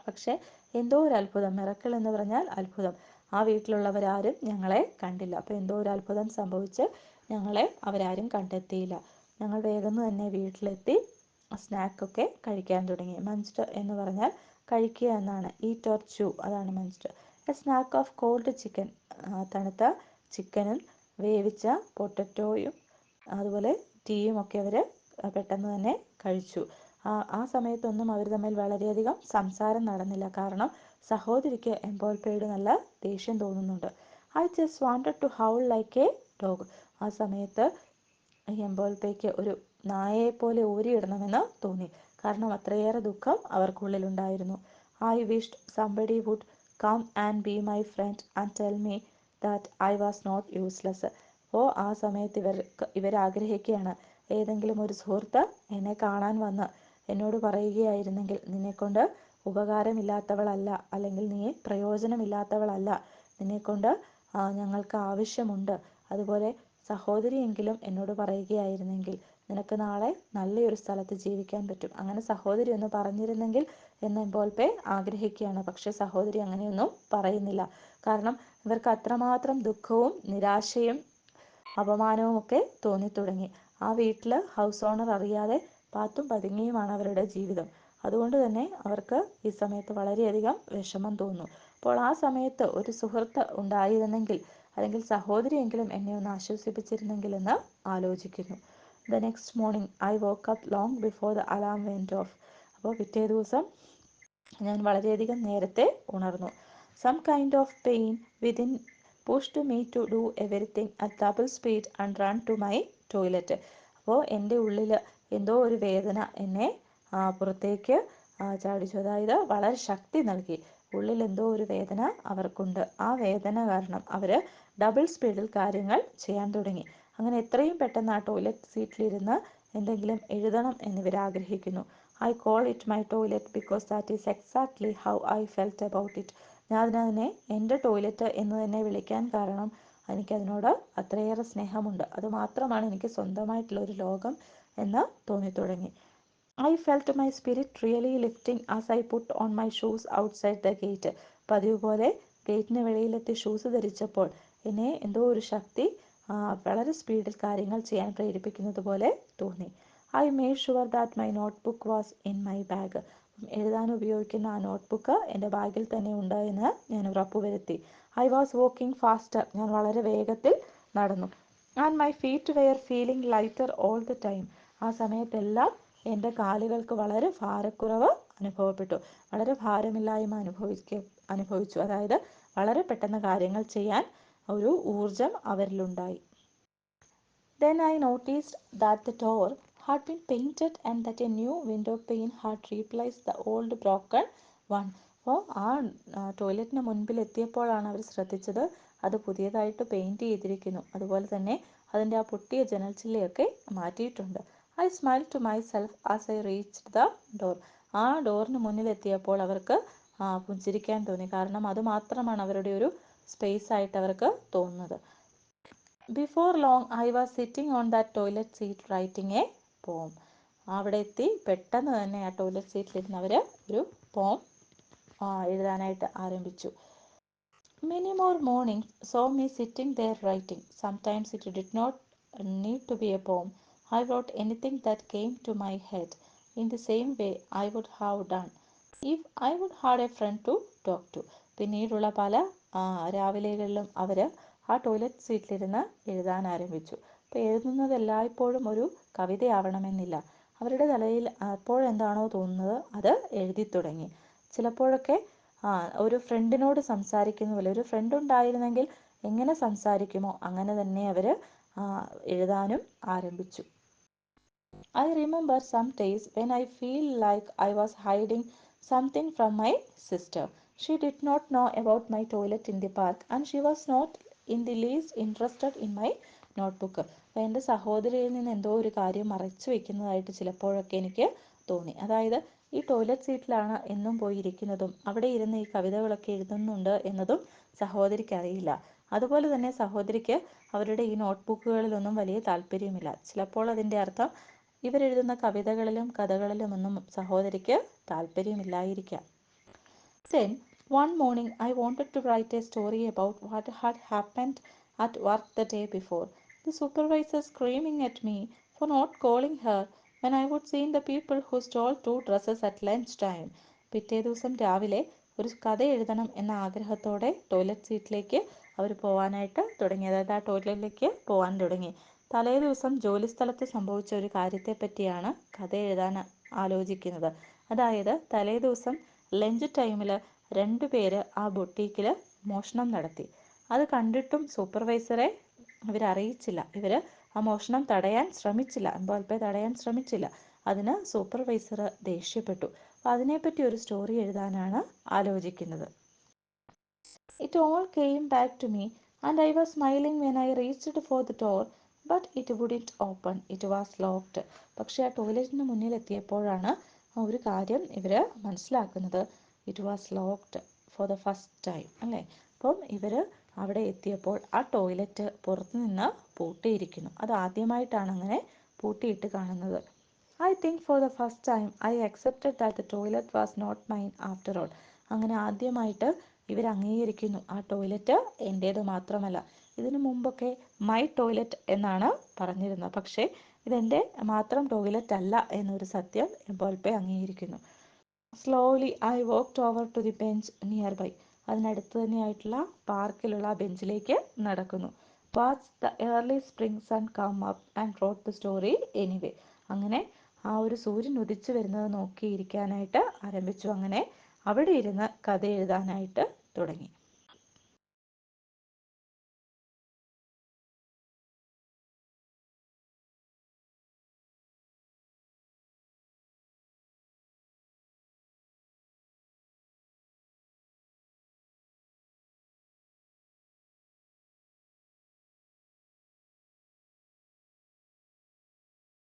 പക്ഷെ എന്തോ ഒരു അത്ഭുതം, മിറക്കിൾ എന്ന് പറഞ്ഞാൽ അത്ഭുതം, ആ വീട്ടിലുള്ളവരാരും ഞങ്ങളെ കണ്ടില്ല. അപ്പോൾ എന്തോ ഒരു അത്ഭുതം സംഭവിച്ച് ഞങ്ങളെ അവരാരും കണ്ടെത്തിയില്ല. ഞങ്ങൾ വേഗം തന്നെ വീട്ടിലെത്തി സ്നാക്കൊക്കെ കഴിക്കാൻ തുടങ്ങി. മഞ്ച്ഡ് എന്ന് പറഞ്ഞാൽ കഴിക്കുക എന്നാണ്. ഈറ്റ് ഓർ ചൂ, അതാണ് munched. A snack of cold chicken, തണുത്ത ചിക്കനും വേവിച്ച പൊട്ടറ്റോയും അതുപോലെ ടീയും ഒക്കെ അവർ പെട്ടെന്ന് തന്നെ കഴിച്ചു. ആ സമയത്തൊന്നും അവർ തമ്മിൽ വളരെയധികം സംസാരം നടന്നില്ല. കാരണം സഹോദരിക്ക് എംപോൾപ്പയോട് നല്ല ദേഷ്യം തോന്നുന്നുണ്ട്. I just wanted to howl like a dog. ആ സമയത്ത് എംപോൾപ്പയ്ക്ക് ഒരു നായയെപ്പോലെ ഊരിയിടണമെന്ന് തോന്നി. കാരണം അത്രയേറെ ദുഃഖം അവർക്കുള്ളിലുണ്ടായിരുന്നു. I wished somebody would come and be my friend and tell me that I was not useless. അപ്പോൾ ആ സമയത്ത് ഇവരാഗ്രഹിക്കുകയാണ്, ഏതെങ്കിലും ഒരു സുഹൃത്ത് എന്നെ കാണാൻ വന്ന് എന്നോട് പറയുകയായിരുന്നെങ്കിൽ നിന്നെക്കൊണ്ട് ഉപകാരമില്ലാത്തവളല്ല, അല്ലെങ്കിൽ നീ പ്രയോജനമില്ലാത്തവളല്ല, നിന്നെക്കൊണ്ട് ഞങ്ങൾക്ക് ആവശ്യമുണ്ട്. അതുപോലെ സഹോദരിയെങ്കിലും എന്നോട് പറയുകയായിരുന്നെങ്കിൽ നിനക്ക് നാളെ നല്ലൊരു സ്ഥലത്ത് ജീവിക്കാൻ പറ്റും. അങ്ങനെ സഹോദരി ഒന്ന് പറഞ്ഞിരുന്നെങ്കിൽ എന്ന് എംപോൾപ്പെ ആഗ്രഹിക്കുകയാണ്. പക്ഷെ സഹോദരി അങ്ങനെയൊന്നും പറയുന്നില്ല. കാരണം ഇവർക്ക് അത്രമാത്രം ദുഃഖവും നിരാശയും അപമാനവും ഒക്കെ തോന്നിത്തുടങ്ങി. ആ വീട്ടിൽ ഹൗസ് ഓണർ അറിയാതെ പാത്തും പതുങ്ങിയുമാണ് അവരുടെ ജീവിതം. അതുകൊണ്ട് തന്നെ അവർക്ക് ഈ സമയത്ത് വളരെയധികം വിഷമം തോന്നുന്നു. അപ്പോൾ ആ സമയത്ത് ഒരു സുഹൃത്ത് ഉണ്ടായിരുന്നെങ്കിൽ, അല്ലെങ്കിൽ സഹോദരിയെങ്കിലും എന്നെ ഒന്ന് ആശ്വസിപ്പിച്ചിരുന്നെങ്കിൽ എന്ന് ആലോചിക്കുന്നു. The next morning I woke up long before the alarm went off. അപ്പോൾ പിറ്റേ ദിവസം ഞാൻ വളരെയധികം നേരത്തെ ഉണർന്നു. Some kind of pain within pushed me to do everything at double speed and run to my toilet. അപ്പോൾ എൻ്റെ ഉള്ളിൽ എന്തോ ഒരു വേദന എന്നെ പുറത്തേക്ക് ചാടിച്ചു. അതായത് വളരെ ശക്തി നൽകി. ഉള്ളിൽ എന്തോ ഒരു വേദന അവർക്കുണ്ട്. ആ വേദന കാരണം അവർ ഡബിൾ സ്പീഡിൽ കാര്യങ്ങൾ ചെയ്യാൻ തുടങ്ങി. അങ്ങനെ എത്രയും പെട്ടെന്ന് ആ ടോയ്ലറ്റ് സീറ്റിലിരുന്ന് എന്തെങ്കിലും എഴുതണം എന്നിവർ ആഗ്രഹിക്കുന്നു. I call it my toilet because that is exactly how I felt about it. ഞാൻ അതിനെ എൻ്റെ ടോയ്ലറ്റ് എന്ന് തന്നെ വിളിക്കാൻ കാരണം എനിക്കതിനോട് അത്രയേറെ സ്നേഹമുണ്ട്. അതുമാത്രമാണ് എനിക്ക് സ്വന്തമായിട്ടുള്ള ഒരു ലോകം എന്ന് തോന്നിത്തുടങ്ങി. I felt my spirit really lifting as I put on my shoes outside the gate. പതിവ് പോലെ ഗേറ്റിന് വെളിയിലെത്തി ഷൂസ് ധരിച്ചപ്പോൾ എന്നെ എന്തോ ഒരു ശക്തി വളരെ സ്പീഡിൽ കാര്യങ്ങൾ ചെയ്യാൻ പ്രേരിപ്പിക്കുന്നത് പോലെ തോന്നി. I made sure that my note book was in my bag. എഴുതാൻ ഉപയോഗിക്കുന്ന ആ നോട്ട് ബുക്ക് എൻ്റെ ബാഗിൽ തന്നെ ഉണ്ട് എന്ന് ഞാൻ ഉറപ്പുവരുത്തി. I was walking faster. ഞാൻ വളരെ വേഗത്തിൽ നടന്നു. And my feet were feeling lighter all the time. ആ സമയത്തെല്ലാം എൻ്റെ കാലുകൾക്ക് വളരെ ഭാരക്കുറവ് അനുഭവപ്പെട്ടു. വളരെ ഭാരമില്ലായ്മ അനുഭവിച്ചു. അതായത് വളരെ പെട്ടെന്ന് കാര്യങ്ങൾ ചെയ്യാൻ ഒരു ഊർജം അവരിലുണ്ടായി. Then I noticed that the door had been painted and that a new window pane had replaced the old broken one. അപ്പോൾ ആ ടോയ്ലറ്റിന് മുൻപിൽ എത്തിയപ്പോഴാണ് അവർ ശ്രദ്ധിച്ചത് അത് പുതിയതായിട്ട് പെയിൻറ് ചെയ്തിരിക്കുന്നു. അതുപോലെ തന്നെ അതിൻ്റെ ആ പൊട്ടിയ ജനൽ ചില്ലയൊക്കെ മാറ്റിയിട്ടുണ്ട്. I smile to myself as I reach the door. ആ ഡോറിന് മുന്നിലെത്തിയപ്പോൾ അവർക്ക് പുഞ്ചിരിക്കാൻ തോന്നി. കാരണം അത് മാത്രമാണ് അവരുടെ ഒരു സ്പേസ് ആയിട്ട് അവർക്ക് തോന്നുന്നത്. Before long I was sitting on that toilet seat writing A പോം. അവിടെ എത്തി പെട്ടെന്ന് തന്നെ ആ ടോയ്ലറ്റ് സീറ്റിലിരുന്ന് അവർ ഒരു പോം എഴുതാനായിട്ട് ആരംഭിച്ചു. Many more mornings saw me sitting there writing. Sometimes it did not need to be a poem. I wrote anything that came to my head in the same way I would have done if I would had a friend to talk to. പിന്നീടുള്ള പല രാവിലെകളിലും അവർ ആ toilet സീറ്റിലിരുന്ന് എഴുതാൻ ആരംഭിച്ചു. അപ്പോൾ എഴുതുന്നത് എല്ലായ്പ്പോഴും ഒരു കവിതയാവണമെന്നില്ല. അവരുടെ തലയിൽ അപ്പോഴെന്താണോ തോന്നുന്നത് അത് എഴുതി തുടങ്ങി. ചിലപ്പോഴൊക്കെ ഒരു ഫ്രണ്ടിനോട് സംസാരിക്കുന്ന പോലെ, ഒരു ഫ്രണ്ട് ഉണ്ടായിരുന്നെങ്കിൽ എങ്ങനെ സംസാരിക്കുമോ അങ്ങനെ തന്നെ അവർ എഴുതാനും ആരംഭിച്ചു. I remember some days when I feel like I was hiding something from my sister. She did not know about my toilet in the park and she was not in the least interested in my notebook. അപ്പോൾ എൻ്റെ സഹോദരിയിൽ നിന്ന് എന്തോ ഒരു കാര്യം മറച്ചു വെക്കുന്നതായിട്ട് ചിലപ്പോഴൊക്കെ എനിക്ക് തോന്നി. അതായത് ഈ ടോയ്ലറ്റ് സീറ്റിലാണ് എന്നും പോയിരിക്കുന്നതും അവിടെ ഇരുന്ന് ഈ കവിതകളൊക്കെ എഴുതുന്നുണ്ട് എന്നതും സഹോദരിക്ക് അറിയില്ല. അതുപോലെ തന്നെ സഹോദരിക്ക് അവരുടെ ഈ നോട്ട് ബുക്കുകളിലൊന്നും വലിയ താല്പര്യമില്ല. ചിലപ്പോൾ അതിൻ്റെ അർത്ഥം ഇവരെഴുതുന്ന കവിതകളിലും കഥകളിലുമൊന്നും സഹോദരിക്ക് താല്പര്യമില്ലായിരിക്കാം. Then, one morning, I wanted to write a story about what had happened at work the day before. The supervisor screaming at me for not calling her when I would seen the people who stole two dresses at lunch time. പിറ്റേ ദിവസം രാവിലെ ഒരു കഥ എഴുതണം എന്ന ആഗ്രഹത്തോടെ toilet സീറ്റിലേക്ക് അവർ പോകാനായിട്ട് തുടങ്ങി. അതായത് ആ ടോയ്ലറ്റിലേക്ക് പോകാൻ തുടങ്ങി. തലേ ദിവസം ജോലിസ്ഥലത്ത് സംഭവിച്ച ഒരു കാര്യത്തെപ്പറ്റിയാണ് കഥ എഴുതാൻ ആലോചിക്കുന്നത്. അതായത് തലേ ദിവസം ലഞ്ച് ടൈമിൽ രണ്ടുപേര് ആ ബൊട്ടീക്കിൽ മോഷണം നടത്തി. അത് കണ്ടിട്ടും സൂപ്പർവൈസറെ ഇവരറിയിച്ചില്ല. ഇവർ ആ മോഷണം തടയാൻ ശ്രമിച്ചില്ല, എംബോൽപ്പെ തടയാൻ ശ്രമിച്ചില്ല. അതിന് സൂപ്പർവൈസർ ദേഷ്യപ്പെട്ടു. അപ്പോൾ അതിനെപ്പറ്റി ഒരു സ്റ്റോറി എഴുതാനാണ് ആലോചിക്കുന്നത്. It all came back to me, and I was smiling when I reached for the door, but it wouldn't open. It was locked. പക്ഷേ ആ ടോയ്ലറ്റിന് മുന്നിലെത്തിയപ്പോഴാണ് ഒരു കാര്യം ഇവർ മനസ്സിലാക്കുന്നത്. It was locked for the first time, അല്ലേ? അപ്പം ഇവർ അവിടെ എത്തിയപ്പോൾ ആ ടോയ്ലറ്റ് പുറത്തു നിന്ന് പൂട്ടിയിരിക്കുന്നു. അത് ആദ്യമായിട്ടാണ് അങ്ങനെ പൂട്ടിയിട്ട് കാണുന്നത്. I think for the first time I accepted that the toilet was not mine after all. അങ്ങനെ ആദ്യമായിട്ട് ഇവർ അംഗീകരിക്കുന്നു ആ ടോയ്ലറ്റ് എൻ്റേത് മാത്രമല്ല. ഇതിനു മുമ്പൊക്കെ മൈ ടോയ്ലറ്റ് എന്നാണ് പറഞ്ഞിരുന്നത്. പക്ഷേ ഇതെൻ്റെ മാത്രം ടോയ്ലറ്റ് അല്ല എന്നൊരു സത്യം എംബോൽപ്പെ അംഗീകരിക്കുന്നു. Slowly I walked over to the bench nearby. അതിനടുത്ത് തന്നെയായിട്ടുള്ള പാർക്കിലുള്ള ബെഞ്ചിലേക്ക് നടക്കുന്നു. Watch the early spring sun come up and wrote the story anyway. അങ്ങനെ ആ ഒരു സൂര്യൻ ഉദിച്ചു വരുന്നത് നോക്കിയിരിക്കാനായിട്ട് ആരംഭിച്ചു. അങ്ങനെ അവിടെ ഇരുന്ന് കഥ എഴുതാനായിട്ട് തുടങ്ങി.